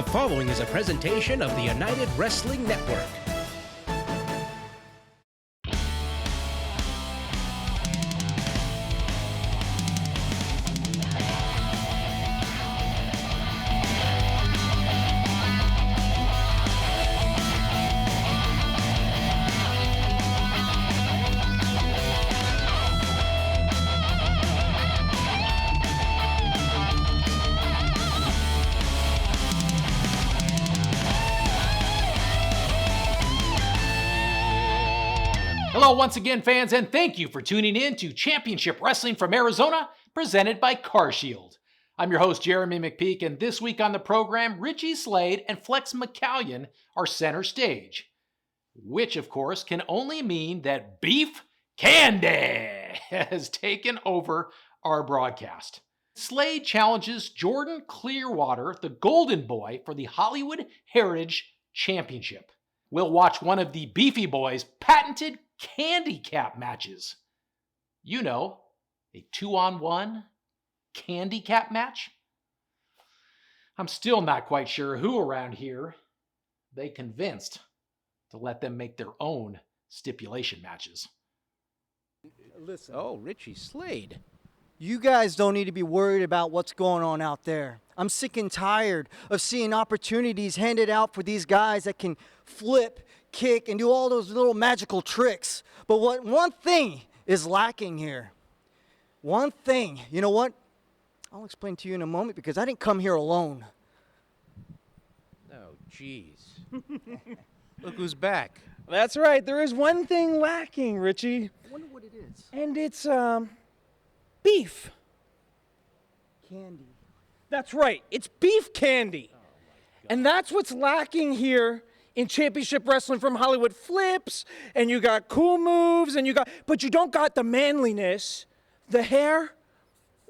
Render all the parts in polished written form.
The following is a presentation of the United Wrestling Network. Hello once again, fans, and thank you for tuning in to Championship Wrestling from Arizona, presented by CarShield. I'm your host, Jeramie McPeek, and this week on the program, Richie, Slade, and Flex McCallion are center stage. Which, of course, can only mean that Beef Candy has taken over our broadcast. Slade challenges Jordan Clearwater, the Golden Boy, for the Hollywood Heritage Championship. We'll watch one of the Beefy Boys' patented handicap matches. You know, a 2-on-1 handicap match. I'm still not quite sure who around here they convinced to let them make their own stipulation matches. Listen. Oh, Richie, Slade. You guys don't need to be worried about what's going on out there. I'm sick and tired of seeing opportunities handed out for these guys that can flip, kick, and do all those little magical tricks. But one thing is lacking here. One thing. You know what? I'll explain to you in a moment because I didn't come here alone. Oh, jeez. Look who's back. That's right. There is one thing lacking, Richie. I wonder what it is. And it's, beef. Candy. That's right. It's beef candy. And that's what's lacking here in Championship Wrestling from Hollywood. Flips, and you got cool moves, but you don't got the manliness, the hair,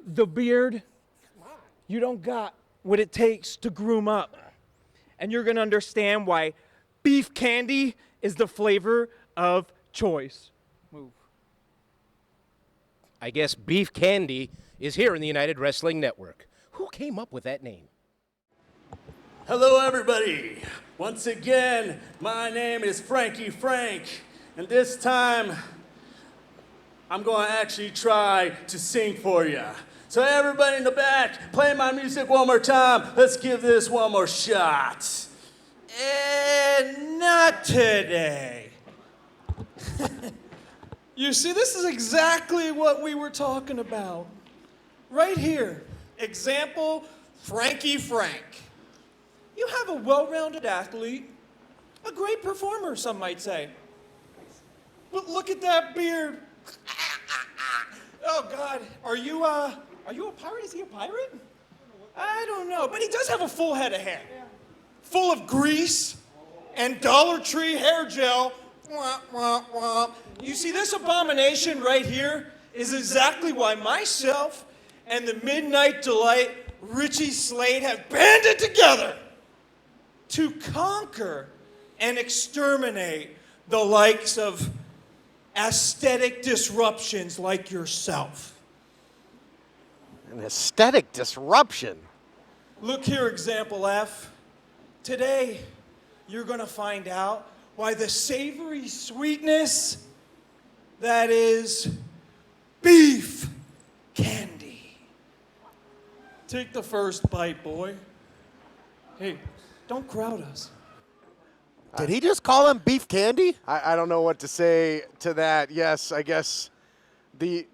the beard. You don't got what it takes to groom up. And you're going to understand why beef candy is the flavor of choice. Move. I guess Beef Candy is here in the United Wrestling Network. Who came up with that name? Hello, everybody. Once again, my name is Frankie Frank, and this time I'm going to actually try to sing for you. So everybody in the back, play my music one more time. Let's give this one more shot. And not today. You see, this is exactly what we were talking about. Right here. Example, Frankie Frank. You have a well-rounded athlete, a great performer, some might say. But look at that beard. Oh, God. Are you a pirate? Is he a pirate? I don't know. But he does have a full head of hair. Full of grease and Dollar Tree hair gel. Wah, wah, wah. You see, this abomination right here is exactly why myself and the Midnight Delight, Richie, Slade, have banded together to conquer and exterminate the likes of aesthetic disruptions like yourself. An aesthetic disruption? Look here, example F. Today, you're going to find out why the savory sweetness that is beef candy. Take the first bite, boy. Hey, don't crowd us. Did he just call him Beef Candy? I don't know what to say to that. Yes, I guess the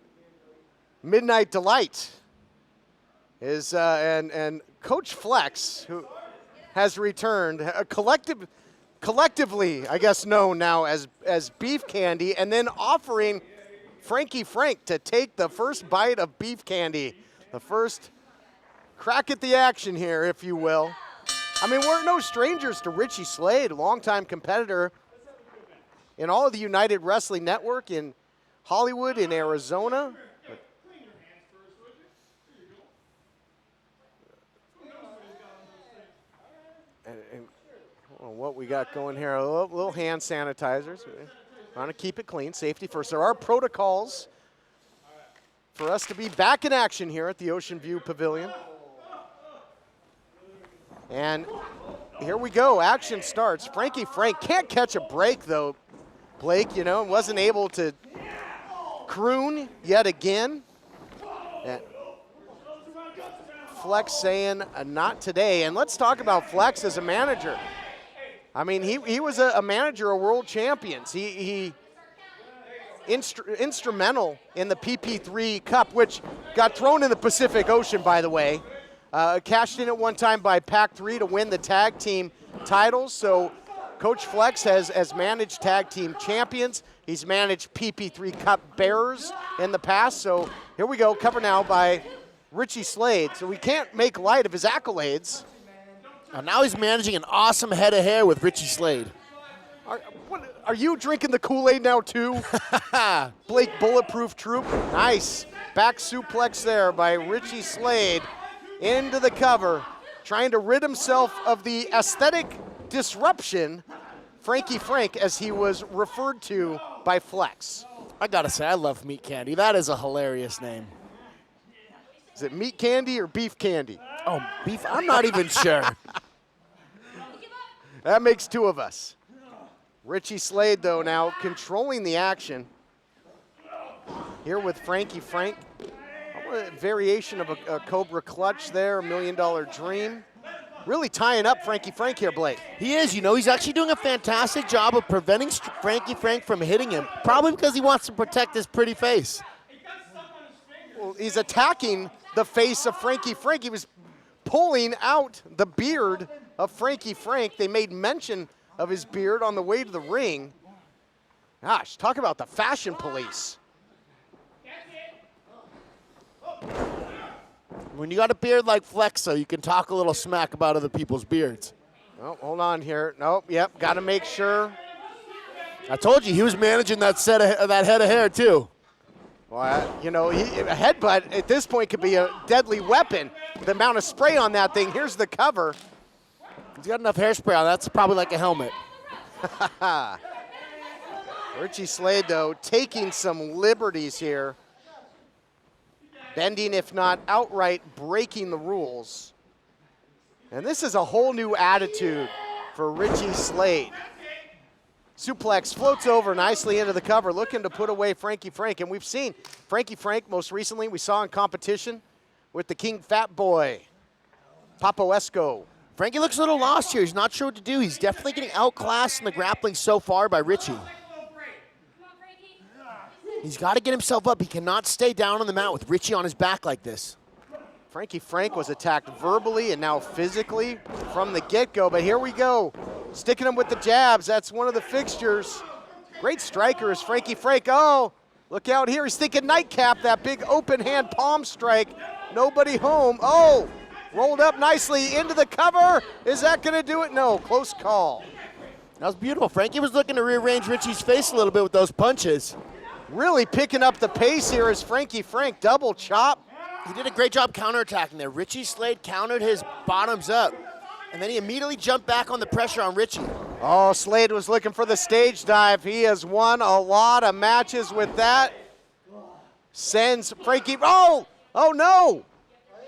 Midnight Delight is, and Coach Flex, who has returned, collectively, I guess, known now as Beef Candy, and then offering Frankie Frank to take the first bite of beef candy, the first crack at the action here, if you will. I mean, we're no strangers to Richie Slade, longtime competitor in all of the United Wrestling Network in Hollywood, in Arizona. And what we got going here, a little hand sanitizers. Want to keep it clean, safety first. There are protocols for us to be back in action here at the Ocean View Pavilion. And here we go, action starts. Frankie Frank can't catch a break though, Blake, wasn't able to croon yet again. And Flex saying not today. And let's talk about Flex as a manager. I mean, he was a manager of world champions. He instrumental in the PP3 Cup, which got thrown in the Pacific Ocean, by the way. Cashed in at one time by Pac-3 to win the tag team titles. So Coach Flex has managed tag team champions. He's managed PP3 Cup bearers in the past. So here we go, cover now by Richie Slade. So we can't make light of his accolades. Now he's managing an awesome head of hair with Richie Slade. Are you drinking the Kool-Aid now too? Blake Bulletproof Troop. Nice. Back suplex there by Richie Slade into the cover, trying to rid himself of the aesthetic disruption, Frankie Frank, as he was referred to by Flex. I gotta say, I love Meat Candy. That is a hilarious name. Is it Meat Candy or Beef Candy? Oh, beef? I'm not even sure. That makes two of us. Richie Slade, though, now controlling the action. Here with Frankie Frank. A variation of a Cobra Clutch there, $1 Million Dream. Really tying up Frankie Frank here, Blake. He is, he's actually doing a fantastic job of preventing Frankie Frank from hitting him, probably because he wants to protect his pretty face. Well, he's attacking the face of Frankie Frank. He was pulling out the beard of Frankie Frank. They made mention of his beard on the way to the ring. Gosh, talk about the fashion police. When you got a beard like Flex, though, you can talk a little smack about other people's beards. Oh, hold on here. Nope, yep, got to make sure. I told you, he was managing that head of hair, too. Well, a headbutt at this point could be a deadly weapon. The amount of spray on that thing. Here's the cover. He's got enough hairspray on. That's probably like a helmet. Richie Slade, though, taking some liberties here. Bending, if not outright breaking the rules. And this is a whole new attitude for Richie Slade. Suplex floats over nicely into the cover, looking to put away Frankie Frank. And we've seen Frankie Frank most recently, we saw in competition with the King Fat Boy, Papo Esco. Frankie looks a little lost here. He's not sure what to do. He's definitely getting outclassed in the grappling so far by Richie. He's got to get himself up. He cannot stay down on the mat with Richie on his back like this. Frankie Frank was attacked verbally and now physically from the get-go, but here we go. Sticking him with the jabs. That's one of the fixtures. Great striker is Frankie Frank. Oh, look out here. He's thinking nightcap, that big open hand palm strike. Nobody home. Oh, rolled up nicely into the cover. Is that going to do it? No, close call. That was beautiful. Frankie was looking to rearrange Richie's face a little bit with those punches. Really picking up the pace here is Frankie Frank. Double chop. He did a great job counterattacking there. Richie Slade countered his bottoms up, and then he immediately jumped back on the pressure on Richie. Oh, Slade was looking for the stage dive. He has won a lot of matches with that. Sends Frankie, oh no.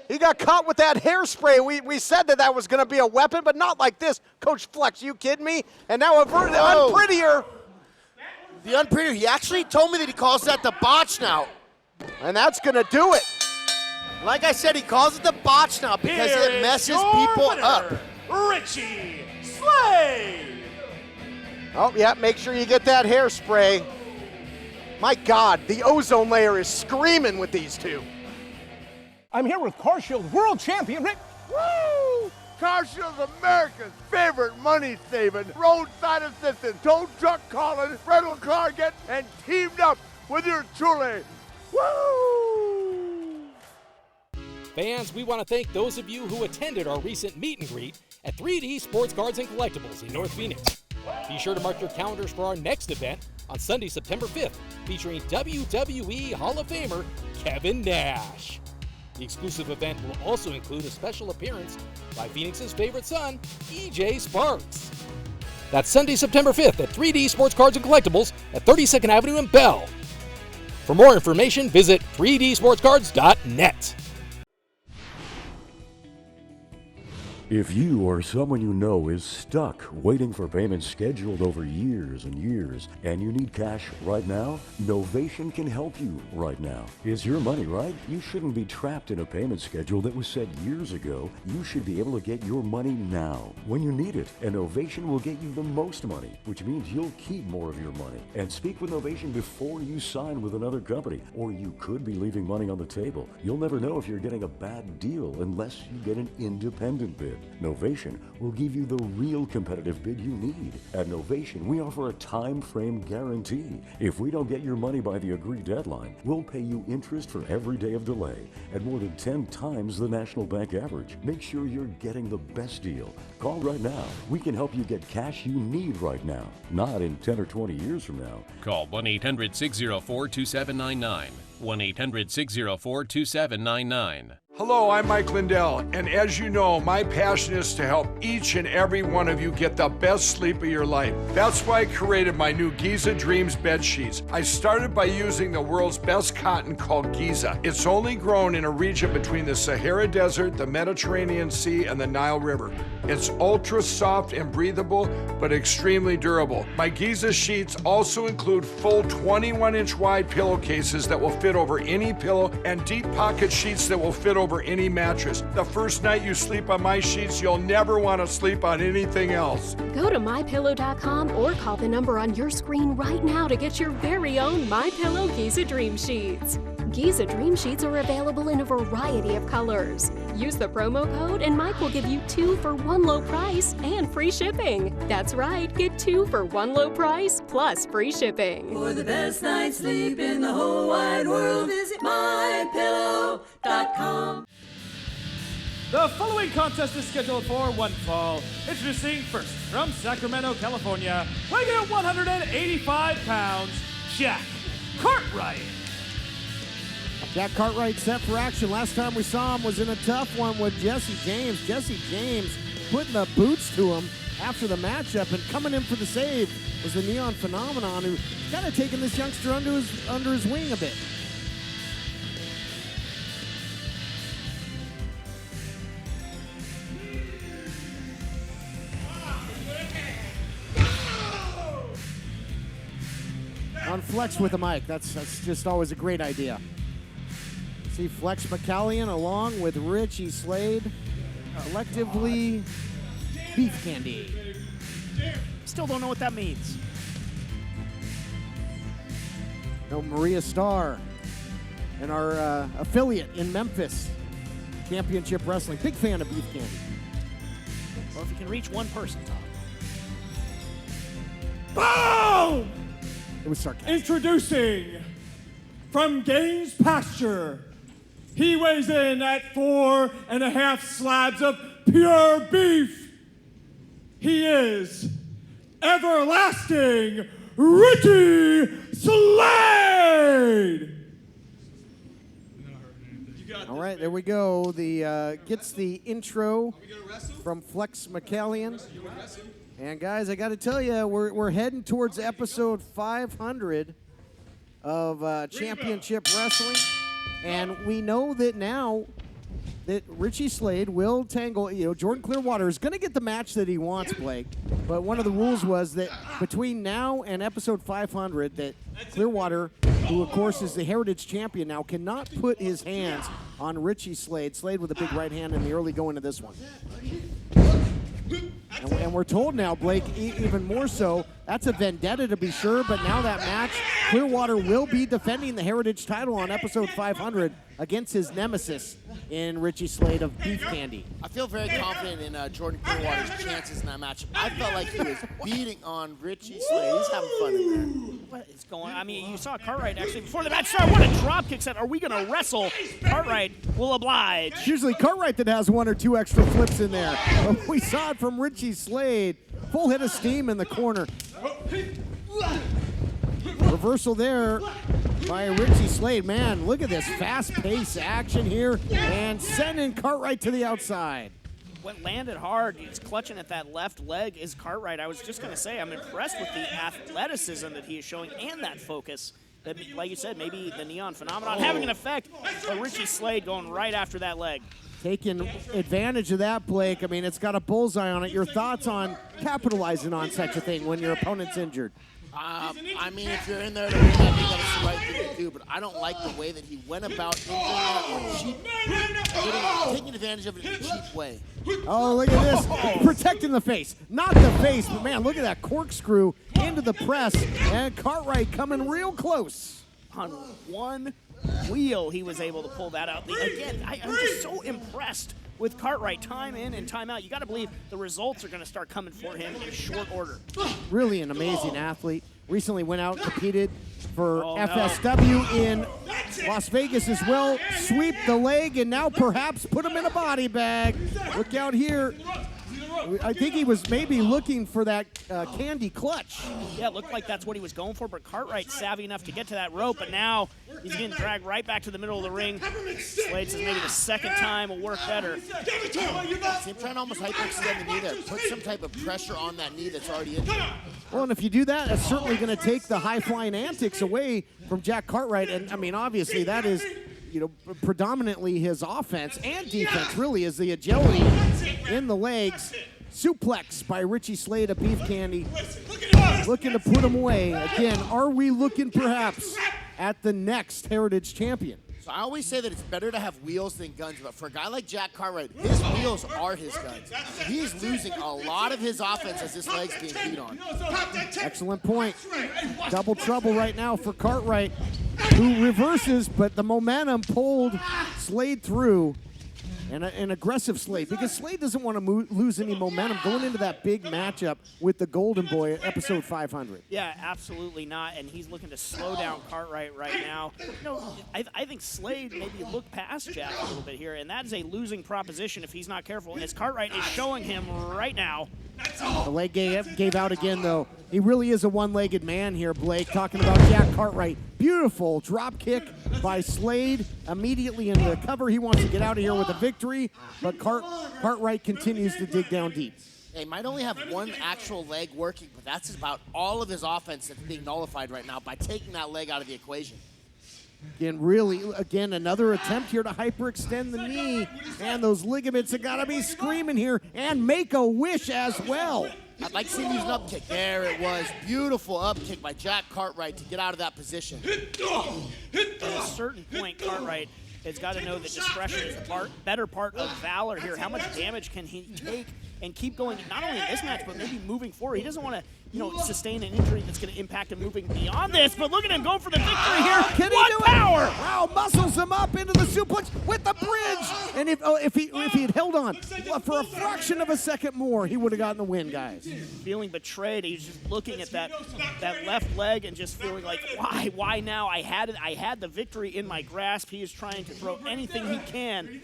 He got caught with that hairspray. We said that was going to be a weapon, but not like this. Coach Flex, you kidding me? And now unprettier. The unprettier, he actually told me that he calls that the botch now. And that's going to do it. Like I said, he calls it the botch now because it messes people up. Richie Slade. Oh, yeah, make sure you get that hairspray. My God, the ozone layer is screaming with these two. I'm here with CarShield World Champion Rick. Woo! CarShield's America's favorite money-saving roadside assistance. Tow truck calling, rental car getting, and teamed up with your truly. Woo! Fans, we want to thank those of you who attended our recent meet and greet at 3D Sports Cards and Collectibles in North Phoenix. Be sure to mark your calendars for our next event on Sunday, September 5th, featuring WWE Hall of Famer Kevin Nash. The exclusive event will also include a special appearance by Phoenix's favorite son, EJ Sparks. That's Sunday, September 5th at 3D Sports Cards and Collectibles at 32nd Avenue in Bell. For more information, visit 3dsportscards.net. If you or someone you know is stuck waiting for payments scheduled over years and years, and you need cash right now, Novation can help you right now. It's your money, right? You shouldn't be trapped in a payment schedule that was set years ago. You should be able to get your money now, when you need it. And Novation will get you the most money, which means you'll keep more of your money. And speak with Novation before you sign with another company, or you could be leaving money on the table. You'll never know if you're getting a bad deal unless you get an independent bid. Novation will give you the real competitive bid you need. At Novation, we offer a time frame guarantee. If we don't get your money by the agreed deadline, we'll pay you interest for every day of delay at more than 10 times the National Bank average. Make sure you're getting the best deal. Call right now. We can help you get cash you need right now, not in 10 or 20 years from now. Call 1-800-604-2799. 1-800-604-2799. Hello, I'm Mike Lindell, and as you know, my passion is to help each and every one of you get the best sleep of your life. That's why I created my new Giza Dreams bed sheets. I started by using the world's best cotton called Giza. It's only grown in a region between the Sahara Desert, the Mediterranean Sea, and the Nile River. It's ultra soft and breathable, but extremely durable. My Giza sheets also include full 21-inch wide pillowcases that will fit over any pillow and deep pocket sheets that will fit over any mattress. The first night you sleep on my sheets, you'll never want to sleep on anything else. Go to MyPillow.com or call the number on your screen right now to get your very own MyPillow Giza Dream Sheets. Giza Dream Sheets are available in a variety of colors. Use the promo code and Mike will give you 2 for 1 low price and free shipping. That's right, get 2 for 1 low price plus free shipping. For the best night's sleep in the whole wide world, visit MyPillow.com. The following contest is scheduled for one fall. Introducing first, from Sacramento, California, weighing in at 185 pounds, Jack Cartwright. Jack Cartwright set for action. Last time we saw him was in a tough one with Jesse James. Jesse James putting the boots to him after the matchup, and coming in for the save was the Neon Phenomenon, who kind of taking this youngster under his wing a bit. On Flex with the mic. That's just always a great idea. See Flex McCallion along with Richie Slade, collectively Beef Candy. Still don't know what that means. No, Maria Starr and our affiliate in Memphis, Championship Wrestling. Big fan of Beef Candy. Well, if you can reach one person, Boom! It was sarcastic. Introducing from Gaines Pasture, he weighs in at 4.5 slabs of pure beef. He is Everlasting Richie Slade. All right, there we go. The gets the intro from Flex McCallion. And guys, I got to tell you, we're heading towards episode 500 of Championship Wrestling, and we know that now that Richie Slade will tangle. Jordan Clearwater is going to get the match that he wants, Blake. But one of the rules was that between now and episode 500, that Clearwater, who of course is the Heritage Champion now, cannot put his hands on Richie Slade. Slade with a big right hand in the early going of this one. And we're told now, Blake, even more so, that's a vendetta to be sure, but now that match, Clearwater will be defending the Heritage title on episode 500 against his nemesis in Richie Slade of Beef Candy. I feel very confident in Jordan Clearwater's chances in that match. I felt like he was beating on Richie Slade. He's having fun in there. What is going on? I mean, you saw Cartwright actually before the match started. What a drop kick set. Are we going to wrestle? Cartwright will oblige. Usually Cartwright that has 1 or 2 extra flips in there. But we saw it from Richie Slade. Full head of steam in the corner. Reversal there by Richie Slade. Man, look at this fast-paced action here, and sending Cartwright to the outside. What landed hard, he's clutching at that left leg, is Cartwright. I was just going to say, I'm impressed with the athleticism that he is showing and that focus. That, like you said, maybe the Neon Phenomenon having an effect, but Richie Slade going right after that leg. taking advantage of that, Blake. I mean, it's got a bullseye on it. Your thoughts on capitalizing on such a thing when your opponent's injured? I mean, if you're in there to win, I think that's the right thing to do, but I don't like the way that he went about injuring that taking advantage of it in a cheap way. Oh, look at this. Protecting the face. Not the face, but man, look at that corkscrew into the press. And Cartwright coming real close. On one wheel, he was able to pull that out. Again, I'm just so impressed with Cartwright, time in and time out. You got to believe the results are going to start coming for him in short order. Really an amazing athlete. Recently went out and competed for FSW in Las Vegas as well. Sweep the leg and now perhaps put him in a body bag. Look out here. I think he was maybe looking for that candy clutch. Yeah, it looked like that's what he was going for, but Cartwright's savvy enough to get to that rope, but now he's getting dragged right back to the middle of the ring. Slade says maybe the second time will work better. See, I'm trying to almost hyperextend the knee there. Put some type of pressure on that knee that's already in there. Well, and if you do that, it's certainly going to take the high-flying antics away from Jack Cartwright. And, I mean, obviously that is, you know, predominantly his offense and defense, really, is the agility in the legs. Suplex by Richie Slade of Beef Candy. Looking to put him away. Again, are we looking perhaps at the next Heritage Champion? So I always say that it's better to have wheels than guns, but for a guy like Jack Cartwright, his wheels are his guns. He's losing a lot of his offense as his legs being beat on. Excellent point. Double trouble right now for Cartwright, who reverses, but the momentum pulled Slade through. And an aggressive Slade, because Slade doesn't want to lose any momentum going into that big matchup with the Golden Boy at episode 500. Yeah, absolutely not, and he's looking to slow down Cartwright right now. You know, I think Slade maybe looked past Jack a little bit here, and that is a losing proposition if he's not careful, as Cartwright is showing him right now. The leg gave out again, though. He really is a one-legged man here, Blake, talking about Jack Cartwright. Beautiful drop kick by Slade. Immediately into the cover. He wants to get out of here with a victory, but Cartwright continues to dig down deep. He might only have one actual leg working, but that's about all of his offense that's being nullified right now by taking that leg out of the equation. Again, another attempt here to hyperextend the knee. And those ligaments have got to be screaming here and make a wish as well. I'd like to see him use an up kick. There it was. Beautiful up kick by Jack Cartwright to get out of that position. At a certain point, Cartwright has got to know that discretion is the better part of valor here. How much damage can he take and keep going, not only in this match, but maybe moving forward? He doesn't want to, you know, sustain an injury that's going to impact him moving beyond this, but look at him going for the victory here. Can he do power! It? Wow, muscles him up into the suplex with the bridge. And if he had held on for a fraction of a second more, he would have gotten the win, guys. Feeling betrayed. He's just looking at that left leg and just feeling like, why now? I had the victory in my grasp. He is trying to throw anything he can,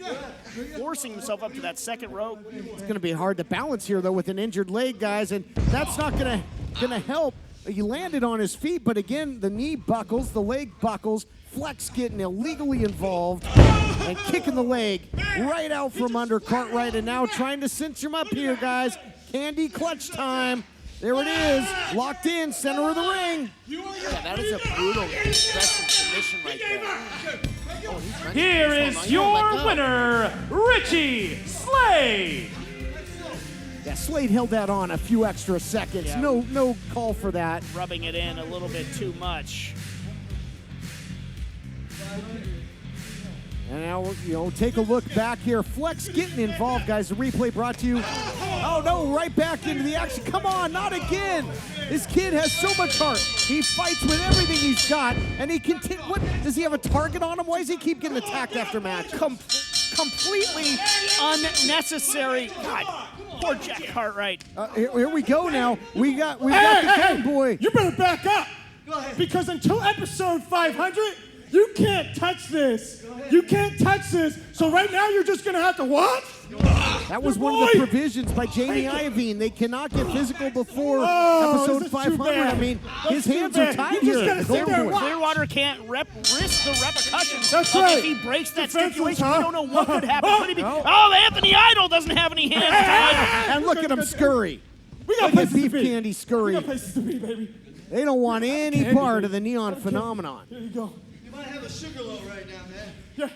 forcing himself up to that second rope. It's going to be hard to balance here, though, with an injured leg, guys, and that's not going to help. He landed on his feet, but again, the knee buckles, the leg buckles. Flex getting illegally involved and kicking the leg right out from under Cartwright, and now trying to cinch him up here, guys. Candy clutch time. There it is, locked in, center of the ring. Yeah, that is a brutal aggressive submission right there. Here is your winner, Richie Slade. Yeah, Slade held that on a few extra seconds. Yeah. No call for that. Rubbing it in a little bit too much. And now, take a look back here. Flex getting involved, guys. The replay brought to you. Oh, no, right back into the action. Come on, not again. This kid has so much heart. He fights with everything he's got, and he continues. What, does he have a target on him? Why does he keep getting attacked after match? Completely unnecessary. God, poor Jack Cartwright. Here we go now. We got the Golden Boy. You better back up. Because until episode 500, you can't touch this. You can't touch this. So right now you're just going to have to what? That was one of the provisions by Jamie Iovine. They cannot get physical before episode 500. I mean, his hands are tied here. Clearwater can't risk the repercussions That's of right. if he breaks that stipulation. We don't know what could happen. Could he be? Oh, Anthony Idol doesn't have any hands tied. And look at him scurry. We got Look at places Beef to be. Candy scurry. We got places to be, baby. They don't want any part of the neon phenomenon. Here you go. You might have a sugar low right now, man. Yeah.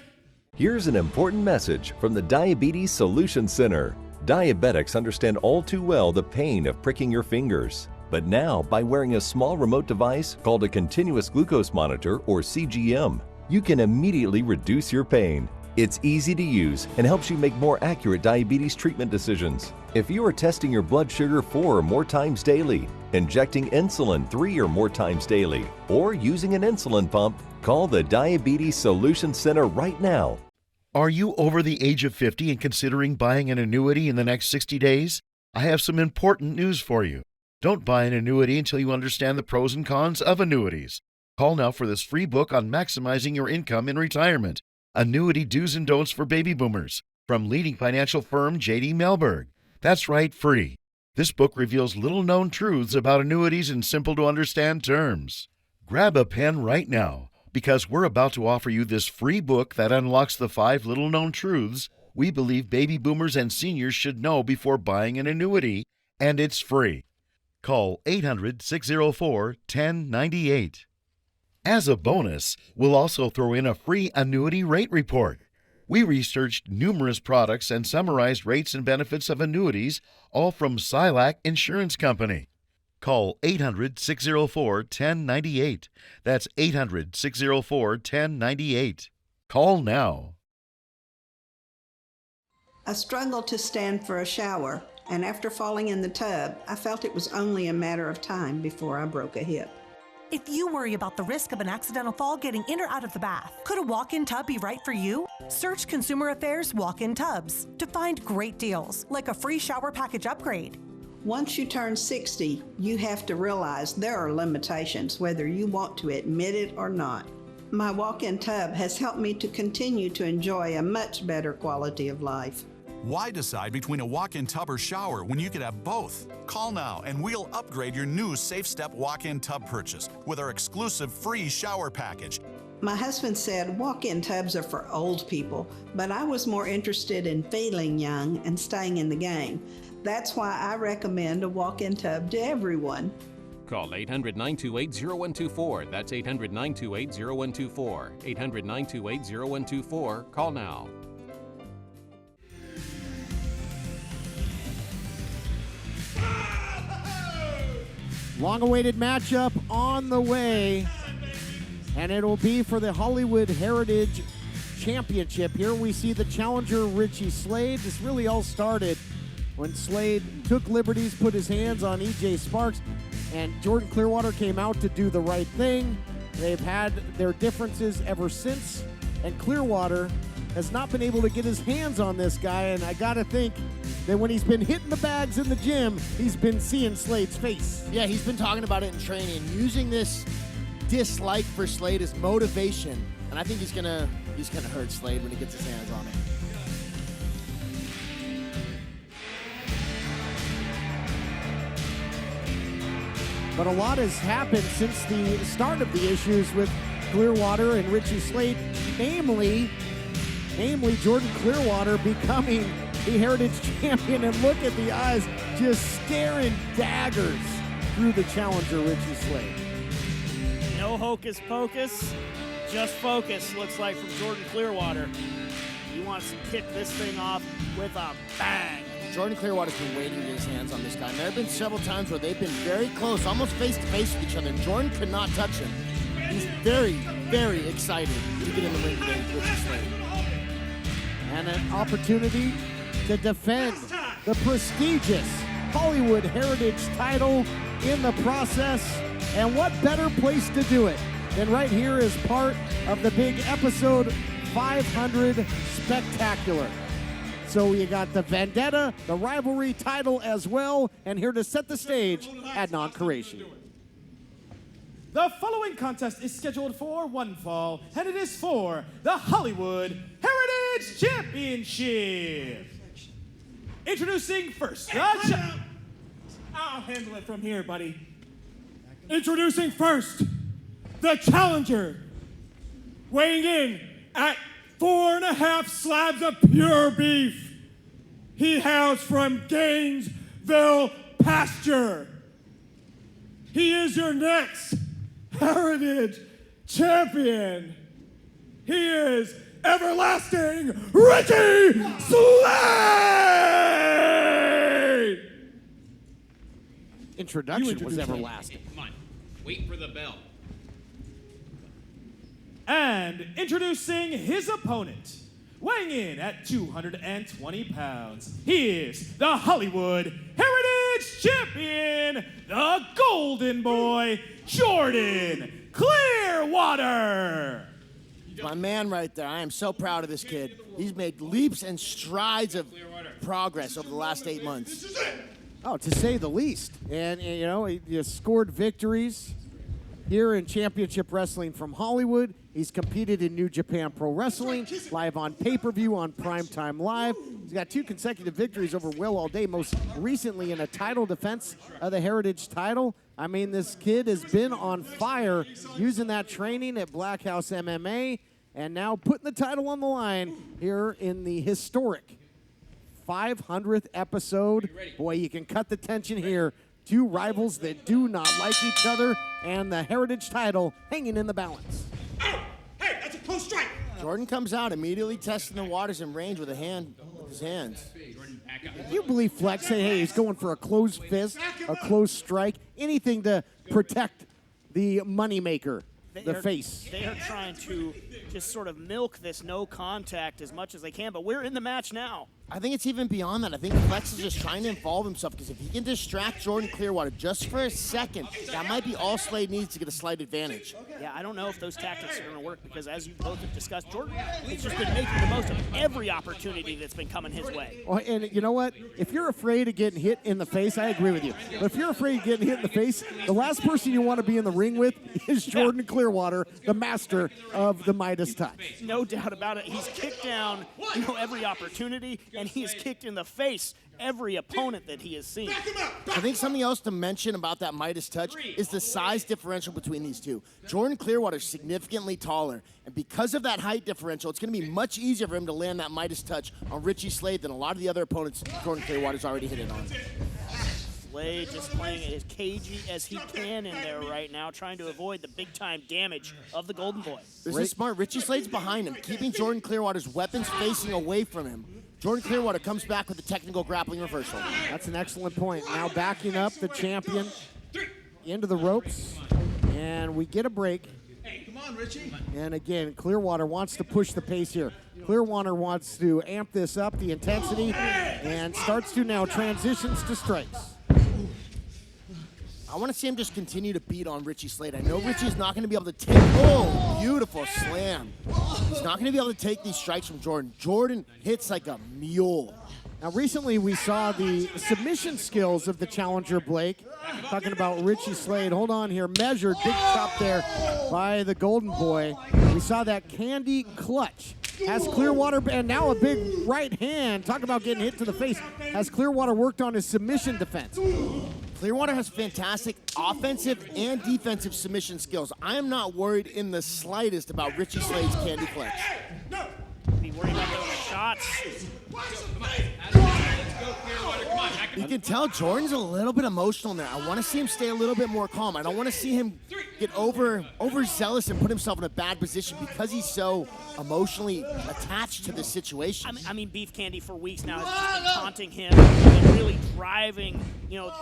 Here's an important message from the Diabetes Solution Center. Diabetics understand all too well the pain of pricking your fingers. But now, by wearing a small remote device called a continuous glucose monitor, or CGM, you can immediately reduce your pain. It's easy to use and helps you make more accurate diabetes treatment decisions. If you are testing your blood sugar 4 or more times daily, injecting insulin 3 or more times daily, or using an insulin pump, call the Diabetes Solution Center right now. Are you over the age of 50 and considering buying an annuity in the next 60 days? I have some important news for you. Don't buy an annuity until you understand the pros and cons of annuities. Call now for this free book on maximizing your income in retirement. Annuity Do's and Don'ts for Baby Boomers, from leading financial firm J.D. Mellberg. That's right, free. This book reveals little-known truths about annuities in simple-to-understand terms. Grab a pen right now, because we're about to offer you this free book that unlocks the 5 little-known truths we believe baby boomers and seniors should know before buying an annuity, and it's free. Call 800-604-1098. As a bonus, we'll also throw in a free annuity rate report. We researched numerous products and summarized rates and benefits of annuities, all from Silac Insurance Company. Call 800-604-1098. That's 800-604-1098. Call now. I struggled to stand for a shower, and after falling in the tub, I felt it was only a matter of time before I broke a hip. If you worry about the risk of an accidental fall getting in or out of the bath, could a walk-in tub be right for you? Search Consumer Affairs Walk-in Tubs to find great deals, like a free shower package upgrade. Once you turn 60, you have to realize there are limitations, whether you want to admit it or not. My walk-in tub has helped me to continue to enjoy a much better quality of life. Why decide between a walk-in tub or shower when you could have both? Call now and we'll upgrade your new Safe Step walk-in tub purchase with our exclusive free shower package. My husband said walk-in tubs are for old people, but I was more interested in feeling young and staying in the game. That's why I recommend a walk-in tub to everyone. Call 800-928-0124. That's 800-928-0124. 800-928-0124. Call now. Long-awaited matchup on the way, and it'll be for the Hollywood Heritage Championship. Here we see the challenger, Richie Slade. This really all started when Slade took liberties, put his hands on E.J. Sparks, and Jordan Clearwater came out to do the right thing. They've had their differences ever since, and Clearwater has not been able to get his hands on this guy, and I gotta think that when he's been hitting the bags in the gym, he's been seeing Slade's face. Yeah, he's been talking about it in training, using this dislike for Slade as motivation, and I think he's gonna hurt Slade when he gets his hands on him. But a lot has happened since the start of the issues with Clearwater and Richie Slade, namely Jordan Clearwater becoming the Heritage Champion, and look at the eyes just staring daggers through the challenger, Richie Slade. No hocus pocus, just focus, looks like, from Jordan Clearwater. He wants to kick this thing off with a bang. Jordan Clearwater's been waiting to get his hands on this guy, and there have been several times where they've been very close, almost face-to-face with each other, and Jordan could not touch him. He's very, very excited to get in the ring today with Richie Slade. And an opportunity to defend the prestigious Hollywood Heritage title in the process. And what better place to do it than right here as part of the big episode 500 spectacular. So you got the Vendetta, the rivalry title as well, and here to set the stage, Adnan Qureshi. The following contest is scheduled for one fall, and it is for the Hollywood Heritage Championship. Introducing first, I'll handle it from here, buddy. Introducing first, the challenger, weighing in at 4.5 slabs of pure beef. He hails from Gainesville pasture. He is your next Heritage Champion. He is everlasting Richie Slade! Introduction was everlasting. Come on, wait for the bell. And introducing his opponent, weighing in at 220 pounds, he is the Hollywood Heritage Champion, the Golden Boy, Jordan Clearwater. My man right there. I am so proud of this kid. He's made leaps and strides of progress over the last 8 months. Oh, to say the least. And you know, he scored victories here in Championship Wrestling from Hollywood. He's competed in New Japan Pro Wrestling, live on pay-per-view on Primetime Live. He's got 2 consecutive victories over Will All Day, most recently in a title defense of the Heritage title. I mean, this kid has been on fire using that training at Black House MMA and now putting the title on the line here in the historic 500th episode. Boy, you can cut the tension here. 2 rivals that do not like each other, and the Heritage title hanging in the balance. Hey, that's a close strike. Jordan comes out immediately testing the waters in range with his hands. If you believe Flex, hey, he's going for a closed fist, a closed strike, anything to protect the moneymaker, the face. They are trying to just sort of milk this no contact as much as they can, but we're in the match now. I think it's even beyond that. I think Flex is just trying to involve himself, because if he can distract Jordan Clearwater just for a second, that might be all Slade needs to get a slight advantage. Yeah, I don't know if those tactics are going to work, because as you both have discussed, Jordan has just been making the most of every opportunity that's been coming his way. Well, and you know what? If you're afraid of getting hit in the face, I agree with you. But if you're afraid of getting hit in the face, the last person you want to be in the ring with is Jordan Clearwater, the master of the Midas touch. No doubt about it. He's kicked down every opportunity, and he has kicked in the face every opponent that he has seen. I think something else to mention about that Midas touch is the size differential between these two. Jordan Clearwater is significantly taller, and because of that height differential, it's going to be much easier for him to land that Midas touch on Richie Slade than a lot of the other opponents Jordan Clearwater's already hit it on. Slade just playing it as cagey as he can in there right now, trying to avoid the big-time damage of the Golden Boy. This is smart. Richie Slade's behind him, keeping Jordan Clearwater's weapons facing away from him. Jordan Clearwater comes back with a technical grappling reversal. That's an excellent point. Now backing up the champion into the ropes, and we get a break. Hey, come on, Richie. And again, Clearwater wants to push the pace here. Clearwater wants to amp this up, the intensity, and starts to now transitions to strikes. I want to see him just continue to beat on Richie Slade. I know Richie's not going to be able to take, oh, beautiful slam. He's not going to be able to take these strikes from Jordan. Jordan hits like a mule. Now, recently we saw the submission skills of the challenger, Blake. Talking about Richie Slade. Hold on here. Measured, big chop there by the Golden Boy. We saw that candy clutch. Has Clearwater, and now a big right hand. Talk about getting hit to the face. Has Clearwater worked on his submission defense? Clearwater has fantastic offensive and defensive submission skills. I am not worried in the slightest about Richie Slade's candy clutch. Be worried about those shots. You can tell Jordan's a little bit emotional there. I want to see him stay a little bit more calm. I don't want to see him get overzealous and put himself in a bad position because he's so emotionally attached to this situation. I mean, Beef Candy for weeks now has just been taunting him and really driving,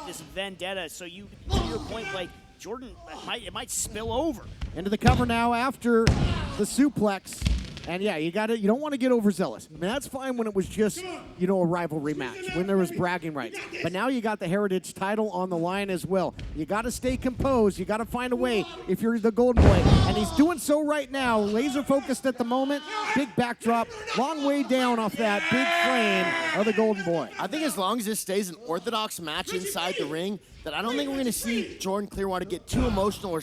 this vendetta. So to your point, Blake, Jordan, it might spill over. Into the cover now after the suplex. And yeah, you don't want to get overzealous. I mean, that's fine when it was just, a rivalry match, when there was bragging rights. But now you got the Heritage title on the line as well. You got to stay composed. You got to find a way if you're the Golden Boy. And he's doing so right now, laser focused at the moment. Big backdrop, long way down off that big frame of the Golden Boy. I think as long as this stays an orthodox match inside the ring, that I don't think we're going to see Jordan Clearwater get too emotional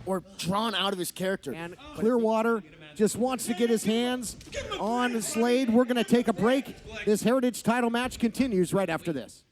or drawn out of his character. And Clearwater just wants to get his hands on Slade. We're going to take a break. This Heritage title match continues right after this.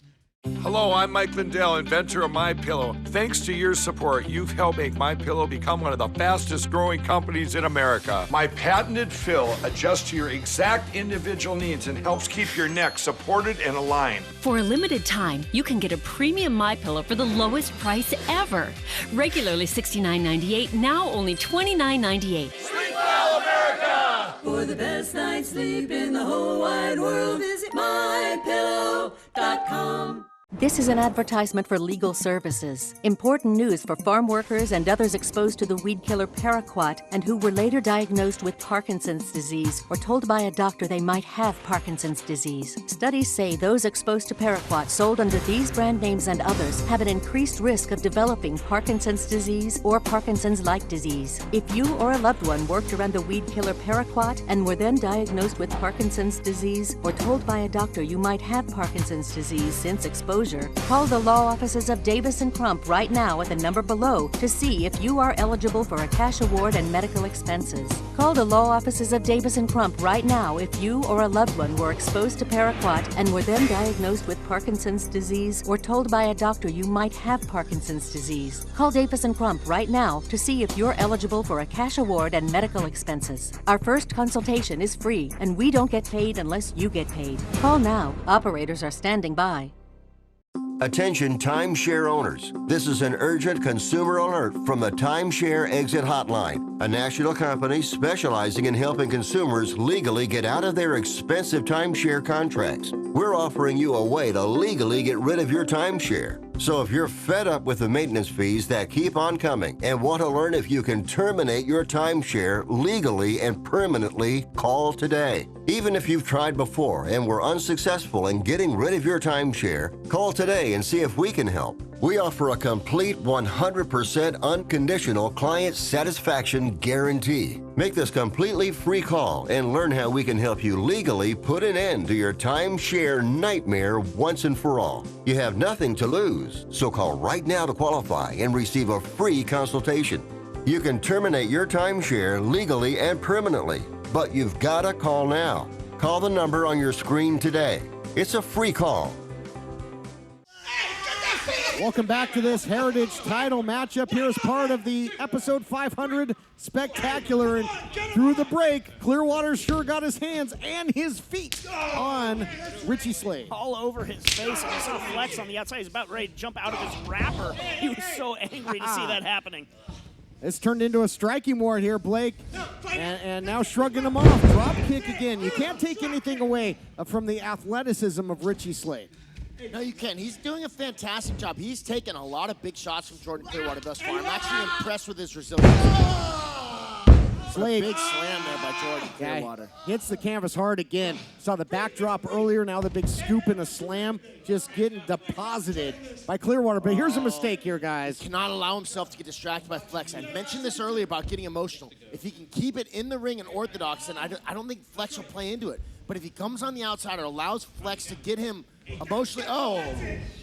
Hello, I'm Mike Lindell, inventor of MyPillow. Thanks to your support, you've helped make MyPillow become one of the fastest growing companies in America. My patented fill adjusts to your exact individual needs and helps keep your neck supported and aligned. For a limited time, you can get a premium MyPillow for the lowest price ever. Regularly $69.98, now only $29.98. Sleep well, America! For the best night's sleep in the whole wide world, visit mypillow.com. This is an advertisement for legal services. Important news for farm workers and others exposed to the weed killer paraquat and who were later diagnosed with Parkinson's disease or told by a doctor they might have Parkinson's disease. Studies say those exposed to paraquat sold under these brand names and others have an increased risk of developing Parkinson's disease or Parkinson's-like disease. If you or a loved one worked around the weed killer paraquat and were then diagnosed with Parkinson's disease or told by a doctor you might have Parkinson's disease since exposure, call the law offices of Davis & Crump right now at the number below to see if you are eligible for a cash award and medical expenses. Call the law offices of Davis & Crump right now if you or a loved one were exposed to paraquat and were then diagnosed with Parkinson's disease or told by a doctor you might have Parkinson's disease. Call Davis & Crump right now to see if you're eligible for a cash award and medical expenses. Our first consultation is free, and we don't get paid unless you get paid. Call now. Operators are standing by. Attention timeshare owners. This is an urgent consumer alert from the Timeshare Exit Hotline, a national company specializing in helping consumers legally get out of their expensive timeshare contracts. We're offering you a way to legally get rid of your timeshare. So if you're fed up with the maintenance fees that keep on coming and want to learn if you can terminate your timeshare legally and permanently, call today. Even if you've tried before and were unsuccessful in getting rid of your timeshare, call today and see if we can help. We offer a complete 100% unconditional client satisfaction guarantee. Make this completely free call and learn how we can help you legally put an end to your timeshare nightmare once and for all. You have nothing to lose, so call right now to qualify and receive a free consultation. You can terminate your timeshare legally and permanently, but you've got to call now. Call the number on your screen today. It's a free call. Welcome back to this Heritage title matchup here as part of the episode 500 Spectacular. And through the break, Clearwater sure got his hands and his feet on Richie Slade. All over his face, and you saw Flex on the outside. He's about ready to jump out of his wrapper. He was so angry to see that happening. It's turned into a striking war here, Blake, and now shrugging him off. Drop kick again. You can't take anything away from the athleticism of Richie Slade. No, you can't. He's doing a fantastic job. He's taken a lot of big shots from Jordan Clearwater thus far. I'm actually impressed with his resilience. Slade. Big slam there by Jordan Clearwater. Hits the canvas hard again. Saw the backdrop earlier, now the big scoop and a slam. Just getting deposited by Clearwater. But here's a mistake here, guys. He cannot allow himself to get distracted by Flex. I mentioned this earlier about getting emotional. If he can keep it in the ring and orthodox, then I don't think Flex will play into it. But if he comes on the outside or allows Flex to get him emotionally,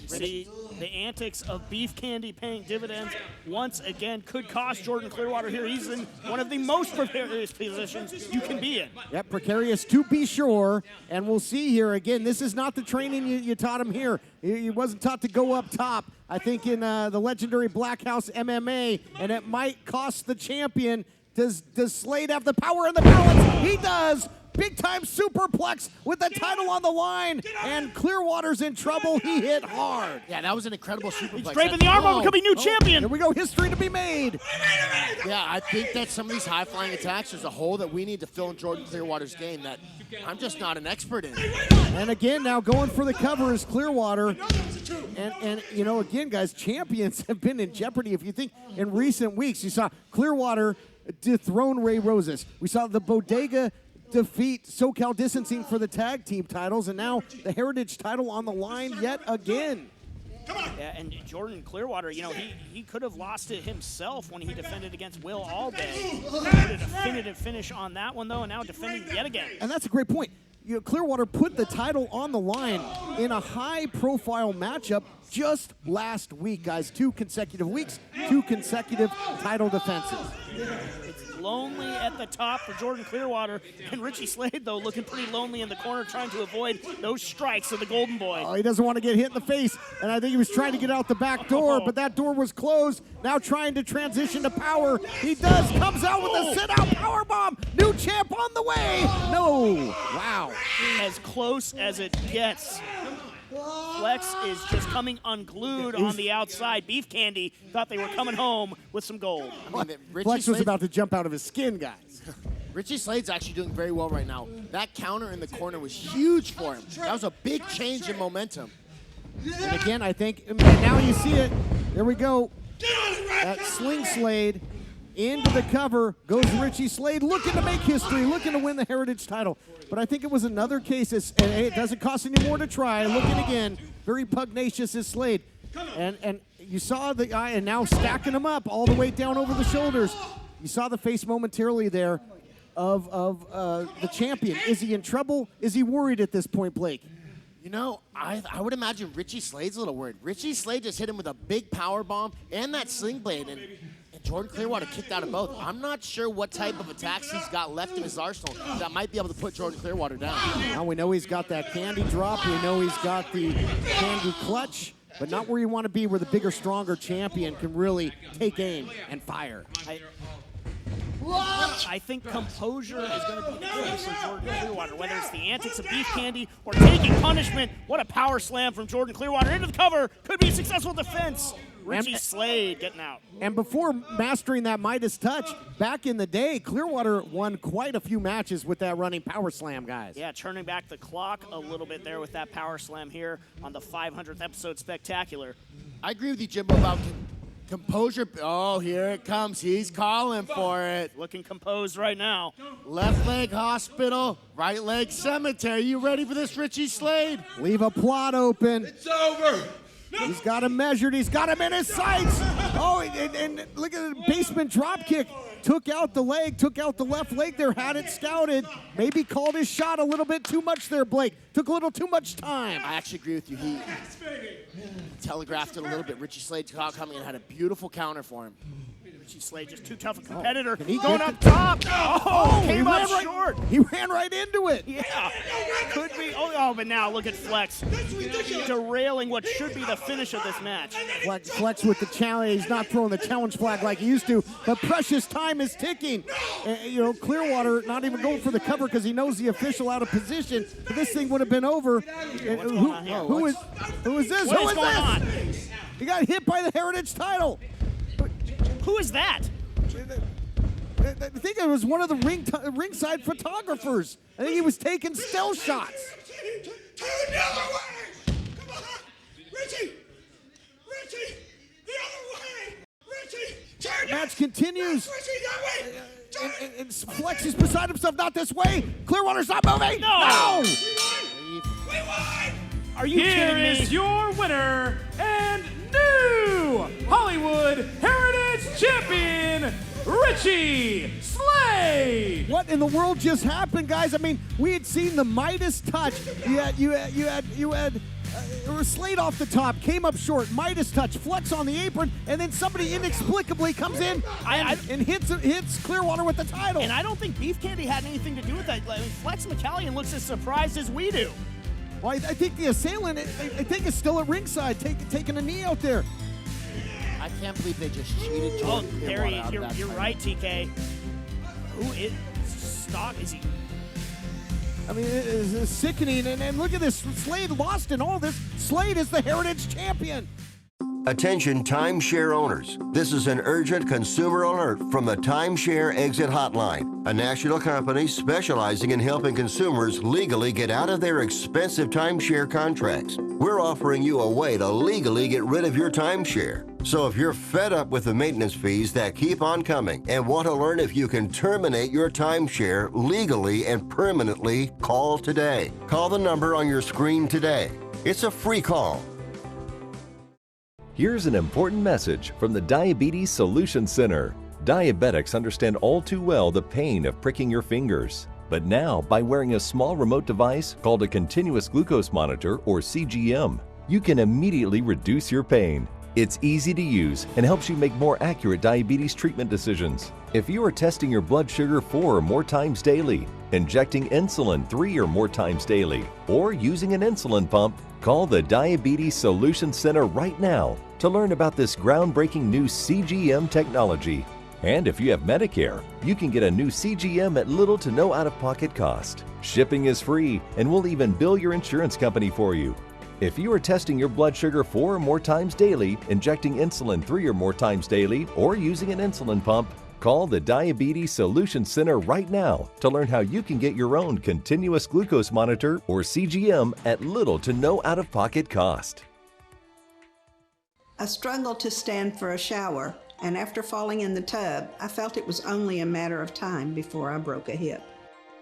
See, the antics of Beef Candy paying dividends once again could cost Jordan Clearwater here. He's in one of the most precarious positions you can be in. Yep, precarious to be sure. And we'll see here again. This is not the training you taught him here. He wasn't taught to go up top. I think in the legendary Black House MMA, and it might cost the champion. Does Slade have the power and the balance? He does. Big-time superplex with the title on the line, and Clearwater's in trouble. He hit hard. Yeah, that was an incredible superplex. He's draping the arm over, becoming new champion. Here we go, history to be made. Yeah, I think that some of these high-flying attacks, there's a hole that we need to fill in Jordan Clearwater's game that I'm just not an expert in. And again, now going for the cover is Clearwater. And you know, again, guys, champions have been in jeopardy. If you think in recent weeks, you saw Clearwater dethrone Ray Roses. We saw the Bodega defeat SoCal Distancing for the tag team titles, and now the Heritage title on the line yet again. Yeah, and Jordan Clearwater, you know, he could have lost it himself when he defended against Will all day. Put a definitive finish on that one, though, and now defending yet again. And that's a great point. You know, Clearwater put the title on the line in a high-profile matchup just last week, guys. 2 consecutive weeks, 2 consecutive title defenses. It's lonely at the top for Jordan Clearwater, and Richie Slade, though, looking pretty lonely in the corner, trying to avoid those strikes of the Golden Boy. Oh, he doesn't want to get hit in the face, and I think he was trying to get out the back door, but that door was closed. Now trying to transition to power. He does, comes out with a sit-out powerbomb. New champ on the way. No, wow. As close as it gets. Flex is just coming unglued on the outside. Beef Candy thought they were coming home with some gold. Flex was about to jump out of his skin, guys. Richie Slade's actually doing very well right now. That counter in the corner was huge for him. That was a big change in momentum. And again, I think, and now you see it. There we go. That Sling Slade into the cover goes Richie Slade, looking to make history, looking to win the Heritage title. But I think it was another case. And it doesn't cost any more to try. Looking again, very pugnacious is Slade. And you saw the eye, and now stacking them up all the way down over the shoulders. You saw the face momentarily there of the champion. Is he in trouble? Is he worried at this point, Blake? You know, I would imagine Richie Slade's a little worried. Richie Slade just hit him with a big power bomb and that sling blade, and Jordan Clearwater kicked out of both. I'm not sure what type of attacks he's got left in his arsenal that might be able to put Jordan Clearwater down. Now we know he's got that candy drop. We know he's got the candy clutch, but not where you want to be, where the bigger, stronger champion can really take aim and fire. I think composure is going to be the key for Jordan Clearwater, whether it's the antics of beef candy or taking punishment. What a power slam from Jordan Clearwater into the cover. Could be a successful defense. Richie Slade getting out. And before mastering that Midas touch, back in the day, Clearwater won quite a few matches with that running power slam, guys. Yeah, turning back the clock a little bit there with that power slam here on the 500th episode Spectacular. I agree with you, Jimbo, about composure. Oh, here it comes. He's calling for it. Looking composed right now. Left leg hospital, right leg cemetery. You ready for this, Richie Slade? Leave a plot open. It's over. He's got him measured. He's got him in his sights. Oh, and look at the basement drop kick. Took out the leg, took out the left leg there, had it scouted. Maybe called his shot a little bit too much there, Blake. Took a little too much time. I actually agree with you. He telegraphed it a little bit. Richie Slade coming and had a beautiful counter for him. Richie Slade just too tough a competitor. He going up top. Oh, came up right, short. He ran right into it. Yeah, could be. Oh, but now look at Flex derailing what should be the finish of this match. Flex with the challenge. He's not throwing the challenge flag like he used to, but precious time is ticking. You know, Clearwater not even going for the cover because he knows the official out of position. But this thing would have been over. Who is this? What is going on? He got hit by the Heritage title. Who is that? I think it was one of the ringside photographers. I think he was taking still shots. Turn the other way! Come on! Richie! Richie! The other way! Richie! Turn Match continues. Richie, that way! And Flex is beside himself. Not this way. Clearwater's not moving. No! We won! Are you kidding me? Here is your winner and new Hollywood Heritage Champion, Richie Slade. What in the world just happened, guys? I mean, we had seen the Midas touch. You had Slade off the top, came up short. Midas touch, Flex on the apron, and then somebody inexplicably comes in and hits Clearwater with the title. And I don't think Beef Candy had anything to do with that. I mean, Flex McCallion looks as surprised as we do. Well, I think the assailant, I think, is still at ringside, taking a knee out there. I can't believe they just cheated Jordan Harry, Clearwater out of that you're right, TK. Who is Stock? Is he? I mean, it's sickening. And look at this. Slade lost in all this. Slade is the Heritage Champion. Attention timeshare owners. This is an urgent consumer alert from the Timeshare Exit Hotline, a national company specializing in helping consumers legally get out of their expensive timeshare contracts. We're offering you a way to legally get rid of your timeshare. So if you're fed up with the maintenance fees that keep on coming and want to learn if you can terminate your timeshare legally and permanently, call today. Call the number on your screen today. It's a free call. Here's an important message from the Diabetes Solution Center. Diabetics understand all too well the pain of pricking your fingers. But now, by wearing a small remote device called a continuous glucose monitor, or CGM, you can immediately reduce your pain. It's easy to use and helps you make more accurate diabetes treatment decisions. If you are testing your blood sugar 4 or more times daily, injecting insulin 3 or more times daily, or using an insulin pump, call the Diabetes Solution Center right now to learn about this groundbreaking new CGM technology. And if you have Medicare, you can get a new CGM at little to no out-of-pocket cost. Shipping is free, and we'll even bill your insurance company for you. If you are testing your blood sugar 4 or more times daily, injecting insulin 3 or more times daily, or using an insulin pump, Call the Diabetes Solution Center right now to learn how you can get your own continuous glucose monitor or CGM at little to no out-of-pocket cost. I struggled to stand for a shower, and after falling in the tub, I felt it was only a matter of time before I broke a hip.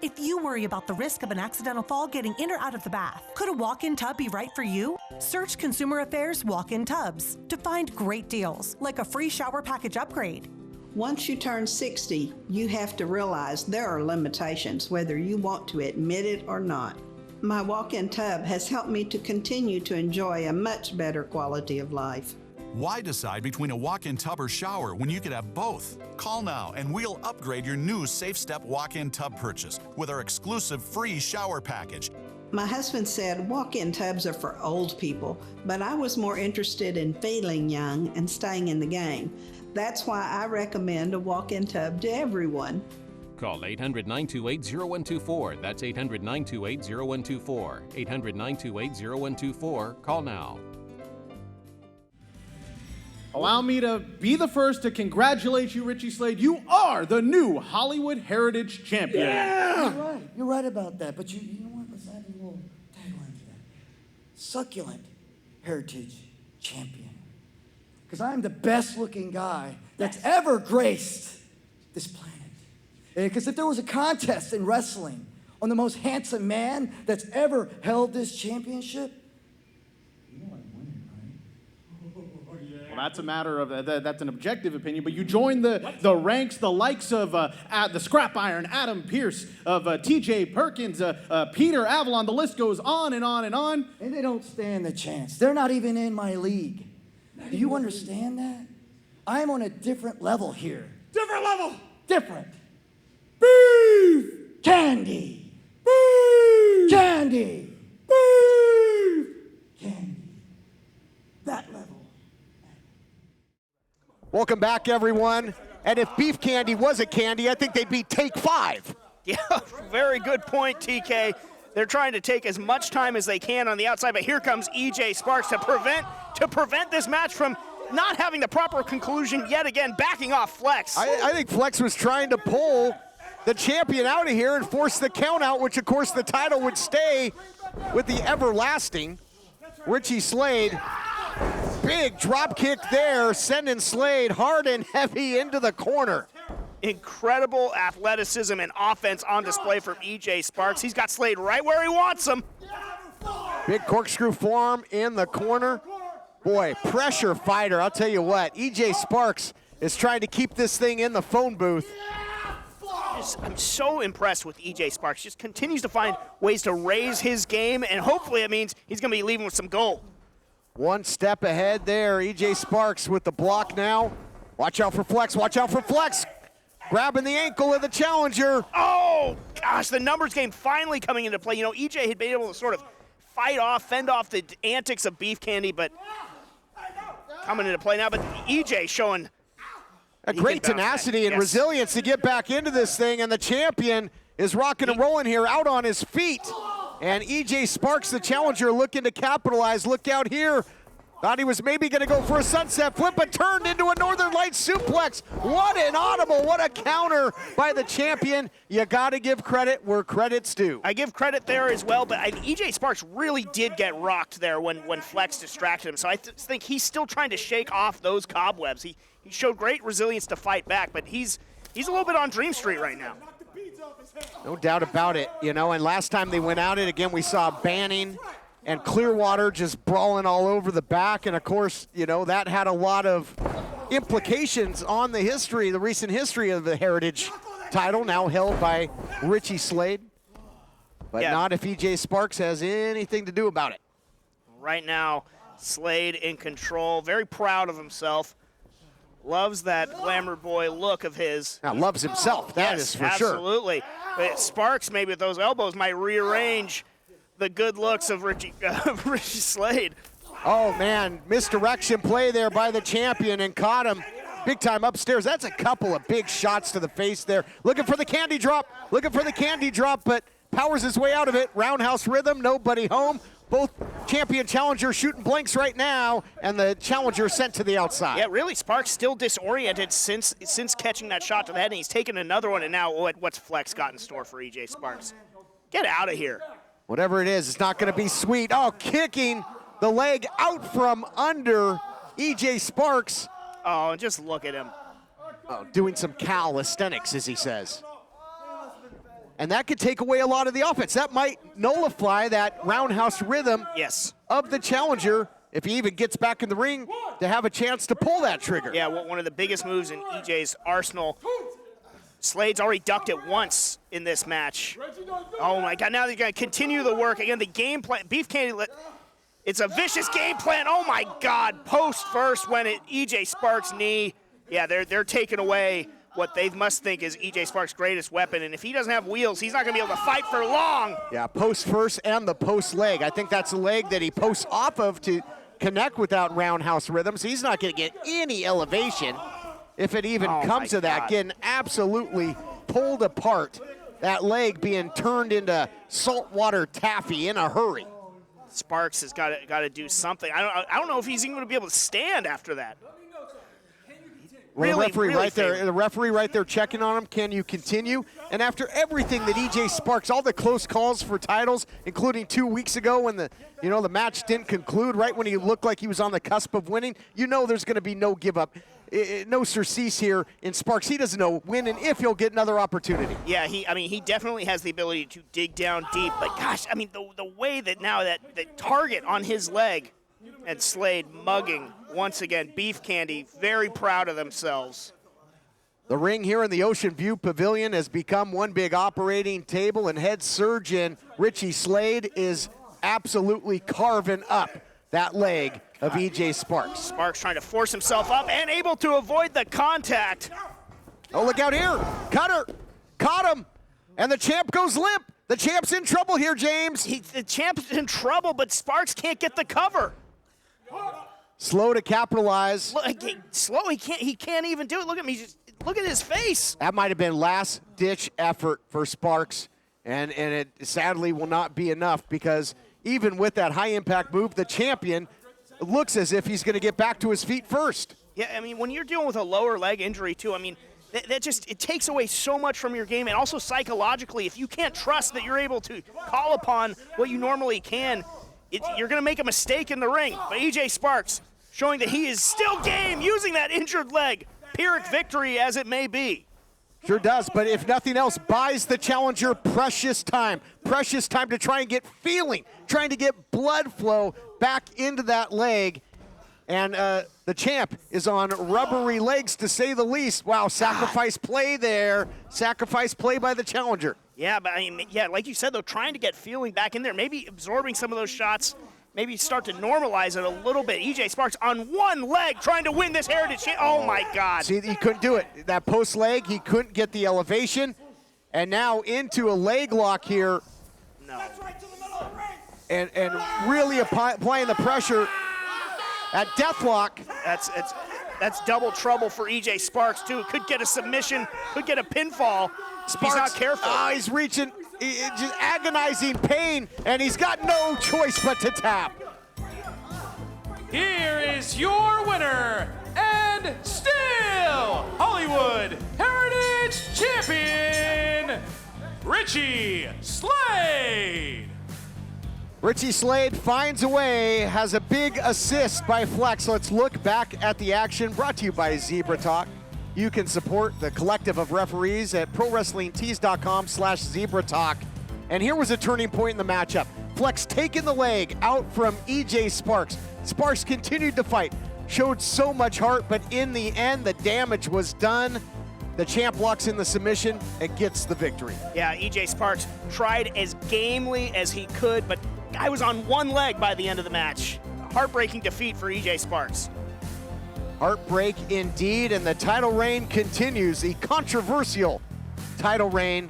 If you worry about the risk of an accidental fall getting in or out of the bath, could a walk-in tub be right for you? Search Consumer Affairs Walk-in Tubs to find great deals, like a free shower package upgrade. Once you turn 60, you have to realize there are limitations, whether you want to admit it or not. My walk-in tub has helped me to continue to enjoy a much better quality of life. Why decide between a walk-in tub or shower when you could have both? Call now and we'll upgrade your new Safe Step walk-in tub purchase with our exclusive free shower package. My husband said walk-in tubs are for old people, but I was more interested in feeling young and staying in the game. That's why I recommend a walk-in tub to everyone. Call 800-928-0124. That's 800-928-0124. 800-928-0124. Call now. Allow me to be the first to congratulate you, Richie Slade. You are the new Hollywood Heritage Champion. Yeah! You're right about that. But you know what? Let's add a little tagline to that. Succulent Heritage Champion. Because I'm the best looking guy that's ever graced this planet. Because if there was a contest in wrestling on the most handsome man that's ever held this championship, Well, that's a matter of, that's an objective opinion, but you join the ranks, the likes of the Scrap Iron, Adam Pearce, of TJ Perkins, Peter Avalon, the list goes on and on and on. And they don't stand a chance. They're not even in my league. Do you understand that? I'm on a different level here. Different level! Different. Beef! Candy! Beef! Candy! Beef! Candy. That level. Welcome back, everyone. And if beef candy wasn't candy, I think they'd be take 5. Yeah, very good point, TK. They're trying to take as much time as they can on the outside, but here comes EJ Sparks to prevent this match from not having the proper conclusion yet again, backing off Flex. I think Flex was trying to pull the champion out of here and force the count out, which of course the title would stay with the everlasting Richie Slade. Big drop kick there, sending Slade hard and heavy into the corner. Incredible athleticism and offense on display from EJ Sparks. He's got Slade right where he wants him. Big corkscrew forearm in the corner. Boy, pressure fighter, I'll tell you what. EJ Sparks is trying to keep this thing in the phone booth. I'm so impressed with EJ Sparks. Just continues to find ways to raise his game, and hopefully it means he's going to be leaving with some gold. One step ahead there, EJ Sparks with the block now. Watch out for Flex, watch out for Flex. Grabbing the ankle of the challenger. Oh, gosh, the numbers game finally coming into play. You know, EJ had been able to sort of fend off the antics of Beef Candy, but coming into play now. But EJ showing a great tenacity and resilience to get back into this thing, and the champion is rocking and rolling here out on his feet. And EJ Sparks, the challenger, looking to capitalize. Look out here. Thought he was maybe going to go for a sunset flip, but turned into a Northern Lights suplex. What an audible, what a counter by the champion. You got to give credit where credit's due. I give credit there as well, but EJ Sparks really did get rocked there when Flex distracted him. So I think he's still trying to shake off those cobwebs. He showed great resilience to fight back, but he's a little bit on Dream Street right now. No doubt about it, you know, and last time they went at it, again, we saw Banning and Clearwater just brawling all over the back, and of course, you know, that had a lot of implications on the recent history of the Heritage title, now held by Richie Slade, but not if EJ Sparks has anything to do about it. Right now, Slade in control, very proud of himself. Loves that glamour boy look of his. Now loves himself, that is for sure. Absolutely. But Sparks, maybe with those elbows, might rearrange the good looks of Richie Slade. Oh, man, misdirection play there by the champion and caught him big time upstairs. That's a couple of big shots to the face there. Looking for the candy drop, but powers his way out of it. Roundhouse rhythm, nobody home. both champion challenger shooting blanks right now, and the challenger sent to the outside. Yeah, really, Sparks still disoriented since catching that shot to the head, and he's taken another one, and now what's Flex got in store for EJ Sparks? Get out of here. Whatever it is, it's not going to be sweet. Oh, kicking the leg out from under EJ Sparks. Oh, and just look at him. Oh, doing some calisthenics, as he says. And that could take away a lot of the offense. That might nullify that roundhouse rhythm of the challenger if he even gets back in the ring to have a chance to pull that trigger. Yeah, one of the biggest moves in EJ's arsenal. Slade's already ducked it once in this match. Oh my God, now they're gonna continue the work. Again, the game plan, Beef Candy, it's a vicious game plan. Oh my God, post first when EJ Sparks' knee. Yeah, they're taking away what they must think is EJ Sparks' greatest weapon, and if he doesn't have wheels, he's not gonna be able to fight for long. Yeah, post first and the post leg. I think that's the leg that he posts off of to connect with that roundhouse rhythm, so he's not gonna get any elevation if it even comes to that. Getting absolutely pulled apart, that leg being turned into saltwater taffy in a hurry. Sparks has got to do something. I don't know if he's even gonna be able to stand after that. Well, the referee right there checking on him. Can you continue? And after everything that EJ Sparks, all the close calls for titles, including 2 weeks ago when the match didn't conclude, right when he looked like he was on the cusp of winning, there's going to be no give up, no surcease here in Sparks. He doesn't know when and if he'll get another opportunity. Yeah, he definitely has the ability to dig down deep. But gosh, the way that now that the target on his leg, and Slade mugging once again. Beef Candy very proud of themselves. The ring here in the Ocean View Pavilion has become one big operating table, and head surgeon Richie Slade is absolutely carving up that leg of EJ Sparks. Sparks trying to force himself up and able to avoid the contact. Oh, look out here. Cutter caught him, and the champ goes limp. The champ's in trouble here, James. The champ's in trouble, but Sparks can't get the cover. Slow to capitalize. Slow, he can't even do it. Look at me, look at his face. That might have been last-ditch effort for Sparks, and it sadly will not be enough, because even with that high-impact move, the champion looks as if he's going to get back to his feet first. Yeah, when you're dealing with a lower leg injury too, that just, it takes away so much from your game, and also psychologically, if you can't trust that you're able to call upon what you normally can, you're going to make a mistake in the ring. But EJ Sparks showing that he is still game, using that injured leg. Pyrrhic victory as it may be. Sure does, but if nothing else, buys the challenger precious time to try and get feeling, trying to get blood flow back into that leg. And the champ is on rubbery legs, to say the least. Wow, sacrifice play there. Sacrifice play by the challenger. Yeah, but like you said, though, trying to get feeling back in there, maybe absorbing some of those shots, maybe start to normalize it a little bit. EJ Sparks on one leg trying to win this Heritage Championship. Oh, my God. See, he couldn't do it. That post leg, he couldn't get the elevation. And now into a leg lock here. No. And really applying the pressure at deathlock. That's double trouble for EJ Sparks, too. Could get a submission, could get a pinfall. Sparks, he's not careful. He's reaching, just agonizing pain, and he's got no choice but to tap. Here is your winner, and still Hollywood Heritage Champion, Richie Slade. Richie Slade finds a way, has a big assist by Flex. Let's look back at the action, brought to you by Zebra Talk. You can support the collective of referees at ProWrestlingTees.com/ZebraTalk. And here was a turning point in the matchup. Flex taking the leg out from EJ Sparks. Sparks continued to fight, showed so much heart, but in the end, the damage was done. The champ locks in the submission and gets the victory. Yeah, EJ Sparks tried as gamely as he could, but guy was on one leg by the end of the match. Heartbreaking defeat for EJ Sparks. Heartbreak indeed, and the title reign continues, the controversial title reign.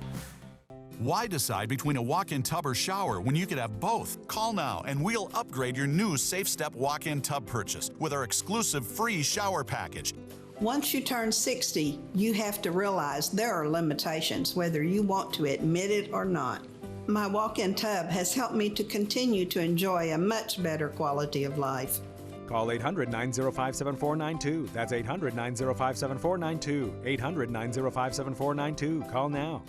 Why decide between a walk-in tub or shower when you could have both? Call now and we'll upgrade your new Safe Step walk-in tub purchase with our exclusive free shower package. Once you turn 60, you have to realize there are limitations, whether you want to admit it or not. My walk-in tub has helped me to continue to enjoy a much better quality of life. Call 800-905-7492. That's 800-905-7492. 800-905-7492. Call now.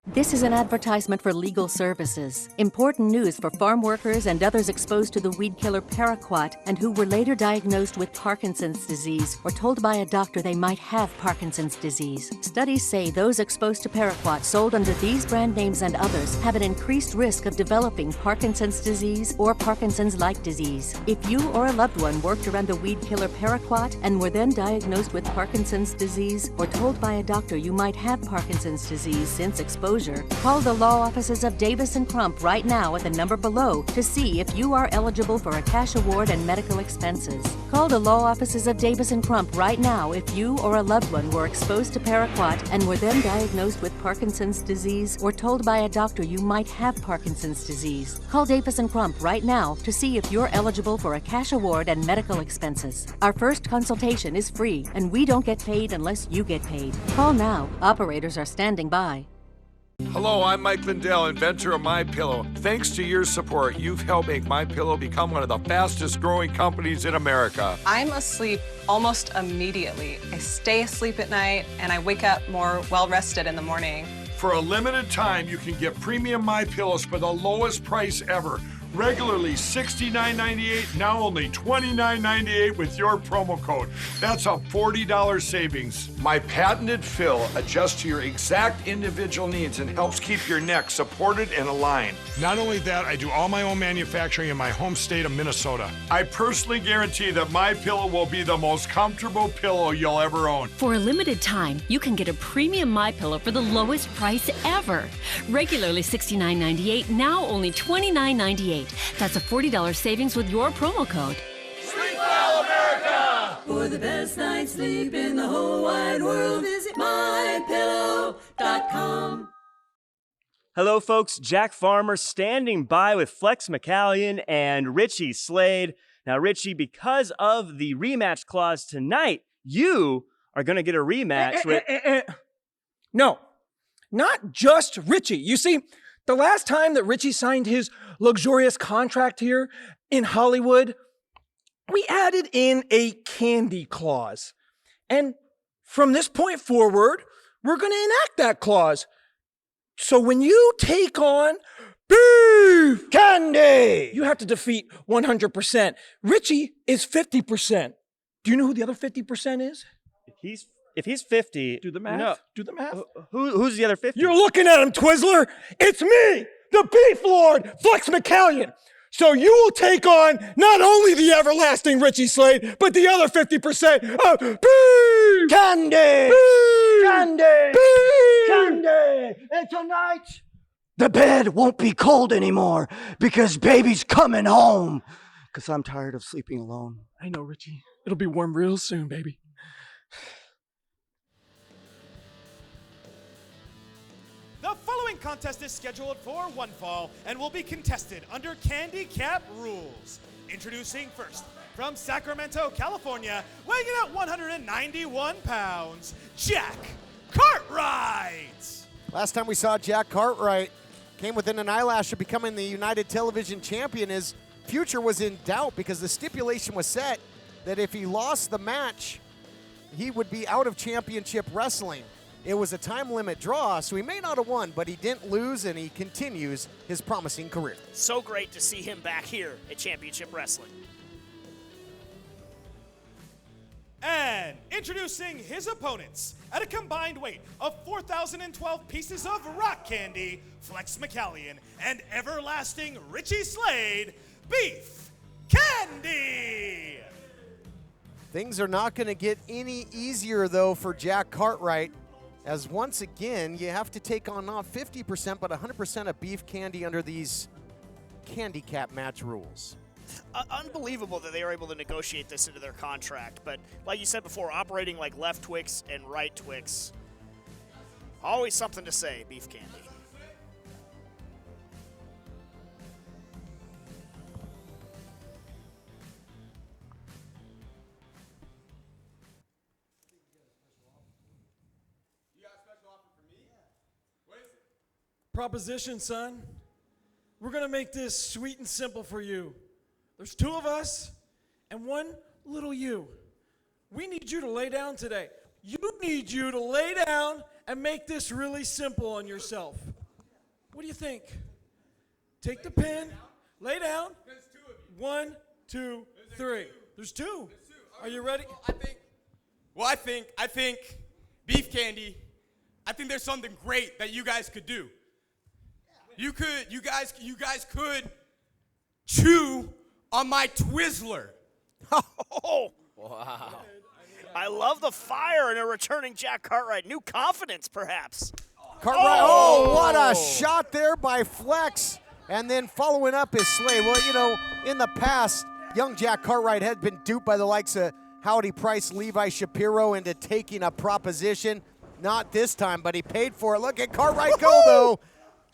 This is an advertisement for legal services. Important news for farm workers and others exposed to the weed killer paraquat and who were later diagnosed with Parkinson's disease or told by a doctor they might have Parkinson's disease. Studies say those exposed to paraquat sold under these brand names and others have an increased risk of developing Parkinson's disease or Parkinson's-like disease. If you or a loved one worked around the weed killer paraquat and were then diagnosed with Parkinson's disease or told by a doctor you might have Parkinson's disease since exposure, call the law offices of Davis & Crump right now at the number below to see if you are eligible for a cash award and medical expenses. Call the law offices of Davis & Crump right now if you or a loved one were exposed to paraquat and were then diagnosed with Parkinson's disease or told by a doctor you might have Parkinson's disease. Call Davis & Crump right now to see if you're eligible for a cash award and medical expenses. Our first consultation is free, and we don't get paid unless you get paid. Call now. Operators are standing by. Hello, I'm Mike Lindell, inventor of MyPillow. Thanks to your support, you've helped make MyPillow become one of the fastest growing companies in America. I'm asleep almost immediately. I stay asleep at night and I wake up more well-rested in the morning. For a limited time, you can get premium MyPillows for the lowest price ever. Regularly $69.98, now only $29.98 with your promo code. That's a $40 savings. My patented fill adjusts to your exact individual needs and helps keep your neck supported and aligned. Not only that, I do all my own manufacturing in my home state of Minnesota. I personally guarantee that my pillow will be the most comfortable pillow you'll ever own. For a limited time, you can get a premium MyPillow for the lowest price ever. Regularly $69.98, now only $29.98. That's a $40 savings with your promo code. Sleep well, America! For the best night's sleep in the whole wide world, visit MyPillow.com. Hello, folks. Jack Farmer standing by with Flex McCallion and Richie Slade. Now, Richie, because of the rematch clause tonight, you are going to get a rematch with... No, not just Richie. You see, the last time that Richie signed his luxurious contract here in Hollywood, we added in a candy clause. And from this point forward, we're going to enact that clause. So when you take on beef candy, you have to defeat 100%. Richie is 50%. Do you know who the other 50% is? If he's 50... Do the math. No. Do the math. Who's the other 50? You're looking at him, Twizzler. It's me, the Beef Lord, Flex McCallion. So you will take on not only the everlasting Richie Slade, but the other 50% of beef candy. Beef candy. Beef candy. And tonight, the bed won't be cold anymore because baby's coming home. Because I'm tired of sleeping alone. I know, Richie. It'll be warm real soon, baby. The following contest is scheduled for one fall and will be contested under handicap rules. Introducing first, from Sacramento, California, weighing in at 191 pounds, Jack Cartwright. Last time we saw Jack Cartwright came within an eyelash of becoming the United Television Champion. His future was in doubt because the stipulation was set that if he lost the match, he would be out of championship wrestling. It was a time limit draw, so he may not have won, but he didn't lose, and he continues his promising career. So great to see him back here at Championship Wrestling. And introducing his opponents at a combined weight of 4,012 pieces of rock candy, Flex McCallion and everlasting Richie Slade, Beef Candy. Things are not going to get any easier, though, for Jack Cartwright, as once again, you have to take on not 50%, but 100% of beef candy under these handicap match rules. Unbelievable that they were able to negotiate this into their contract, but like you said before, operating like left Twix and right Twix, always something to say, beef candy. proposition, son. We're going to make this sweet and simple for you. There's 2 of us and 1 little you. We need you to lay down today. You need you to lay down and make this really simple on yourself. What do you think? Take the pen, lay down. 1, 2, 3. There's 2. Are you ready? I think beef candy, I think there's something great that you guys could do. You guys could chew on my Twizzler. Oh, wow. I love the fire in a returning Jack Cartwright. New confidence, perhaps. Cartwright, oh, what a shot there by Flex. And then following up is Slade. Well, you know, in the past, young Jack Cartwright had been duped by the likes of Howdy Price, Levi Shapiro into taking a proposition. Not this time, but he paid for it. Look at Cartwright go, though.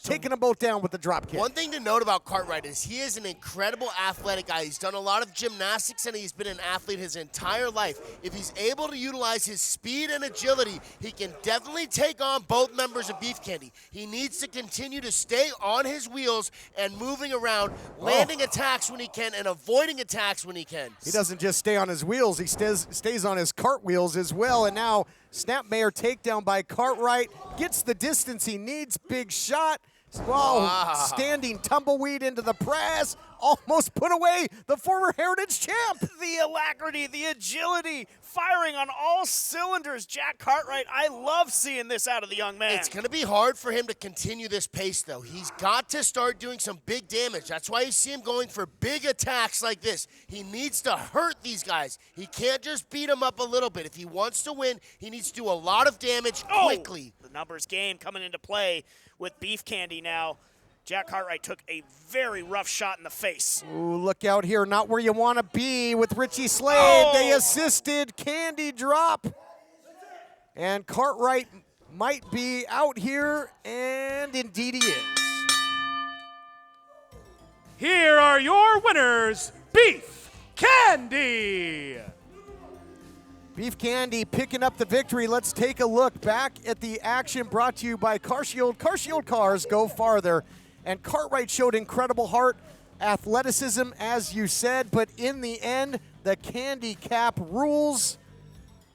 Taking them both down with the drop kick. One thing to note about Cartwright is he is an incredible athletic guy. He's done a lot of gymnastics, and he's been an athlete his entire life. If he's able to utilize his speed and agility, he can definitely take on both members of Beef Candy. He needs to continue to stay on his wheels and moving around, landing attacks when he can and avoiding attacks when he can. He doesn't just stay on his wheels, he stays on his cartwheels as well. And now Snapmare takedown by Cartwright, gets the distance he needs, big shot. Whoa, standing tumbleweed into the press, almost put away the former Heritage champ. The alacrity, the agility, firing on all cylinders. Jack Cartwright, I love seeing this out of the young man. It's going to be hard for him to continue this pace, though. He's got to start doing some big damage. That's why you see him going for big attacks like this. He needs to hurt these guys. He can't just beat them up a little bit. If he wants to win, he needs to do a lot of damage quickly. The numbers game coming into play with Beef Candy now. Jack Cartwright took a very rough shot in the face. Ooh, look out here, not where you want to be with Richie Slade. They assisted Candy drop. And Cartwright might be out here, and indeed he is. Here are your winners, Beef Candy. Beef Candy picking up the victory. Let's take a look back at the action brought to you by CarShield. CarShield cars go farther. And Cartwright showed incredible heart, athleticism, as you said, but in the end, the candy cap rules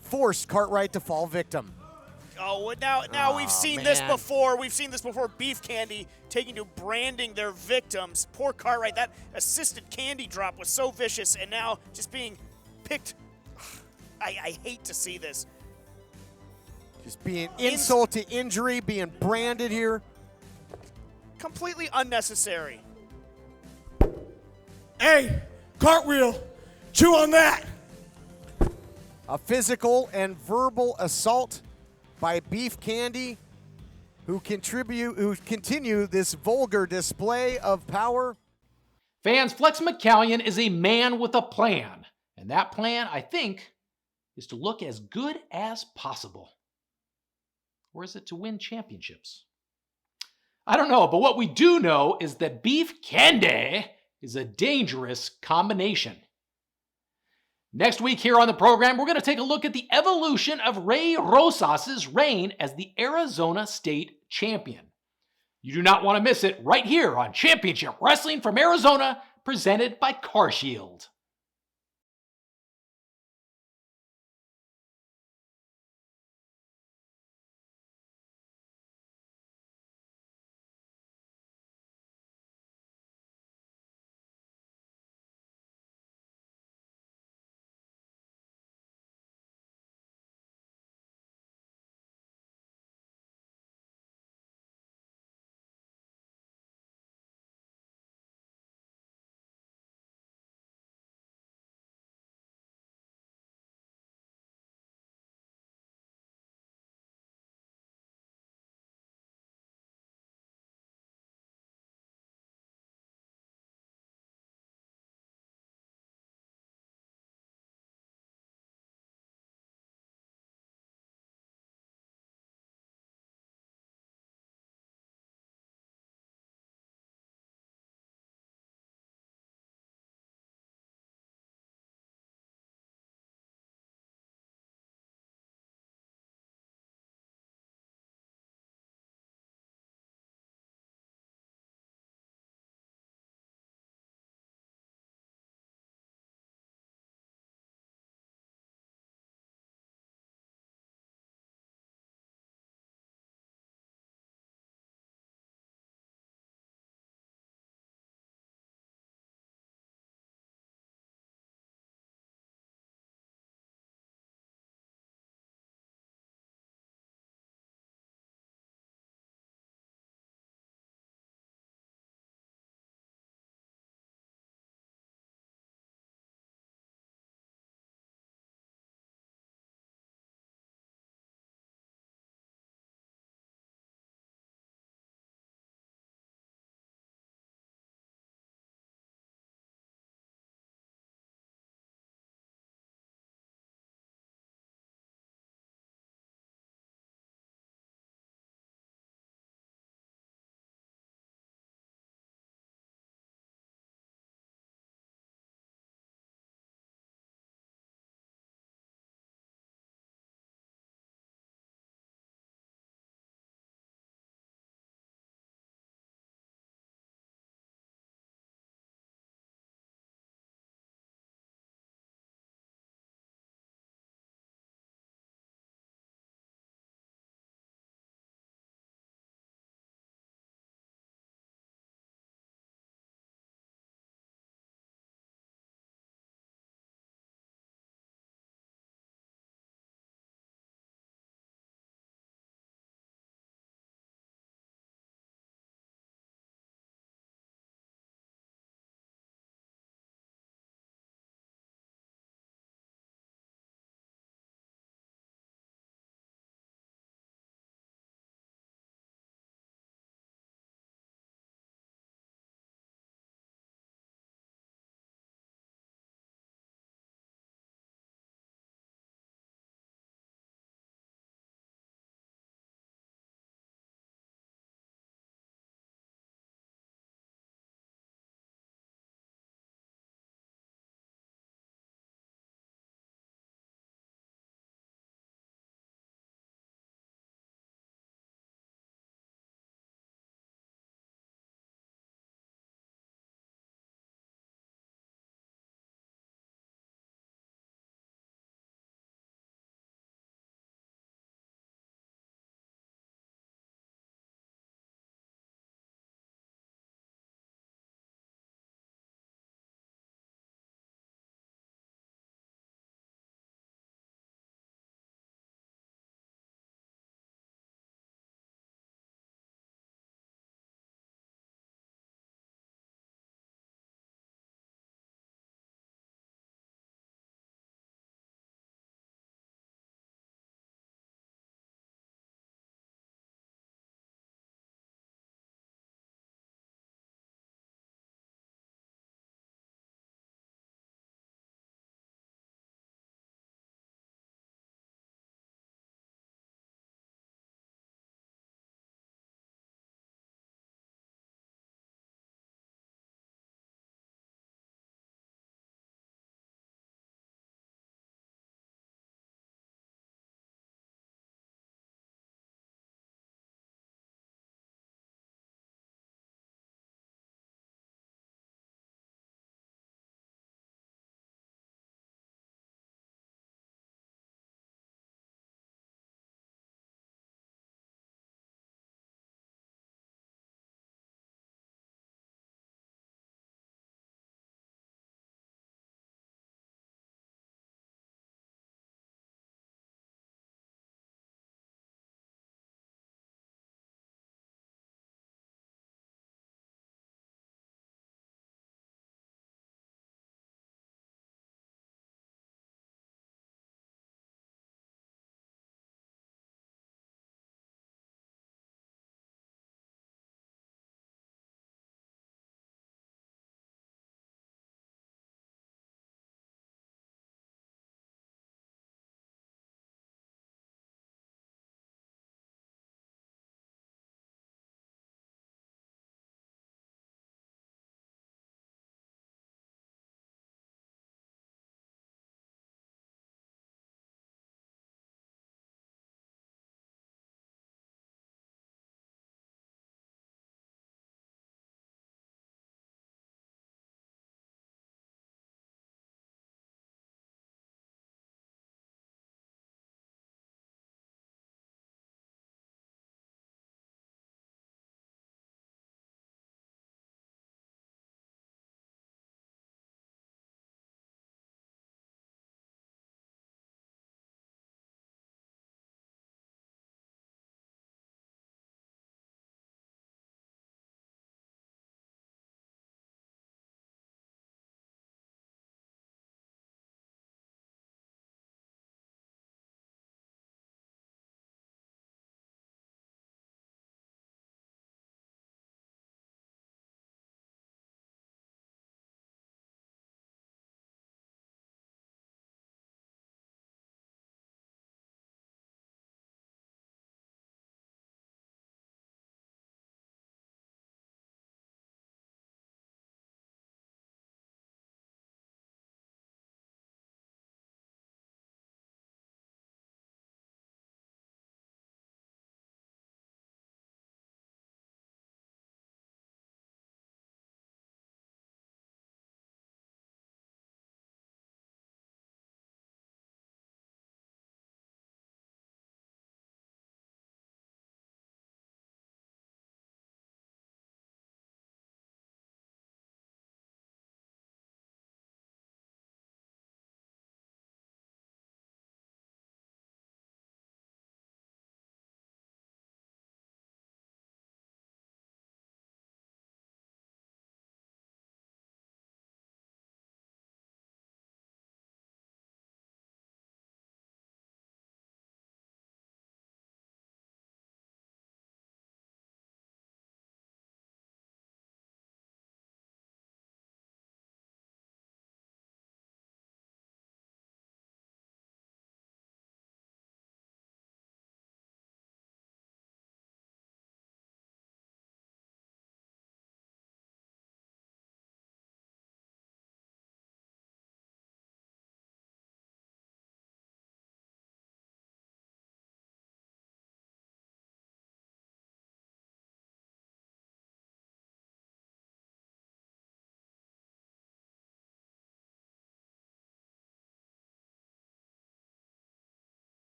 forced Cartwright to fall victim. Oh, now we've seen this before. We've seen this before. Beef Candy taking to branding their victims. Poor Cartwright. That assisted candy drop was so vicious, and now just being picked. I hate to see this. Just being insult to injury, being branded here. Completely unnecessary. Hey, cartwheel, chew on that. A physical and verbal assault by Beef Candy, who continue this vulgar display of power. Fans, Flex McCallion is a man with a plan, and that plan, I think, is to look as good as possible. Or is it to win championships? I don't know, but what we do know is that Beef Candy is a dangerous combination. Next week here on the program, we're going to take a look at the evolution of Ray Rosas' reign as the Arizona State Champion. You do not want to miss it right here on Championship Wrestling from Arizona, presented by CarShield.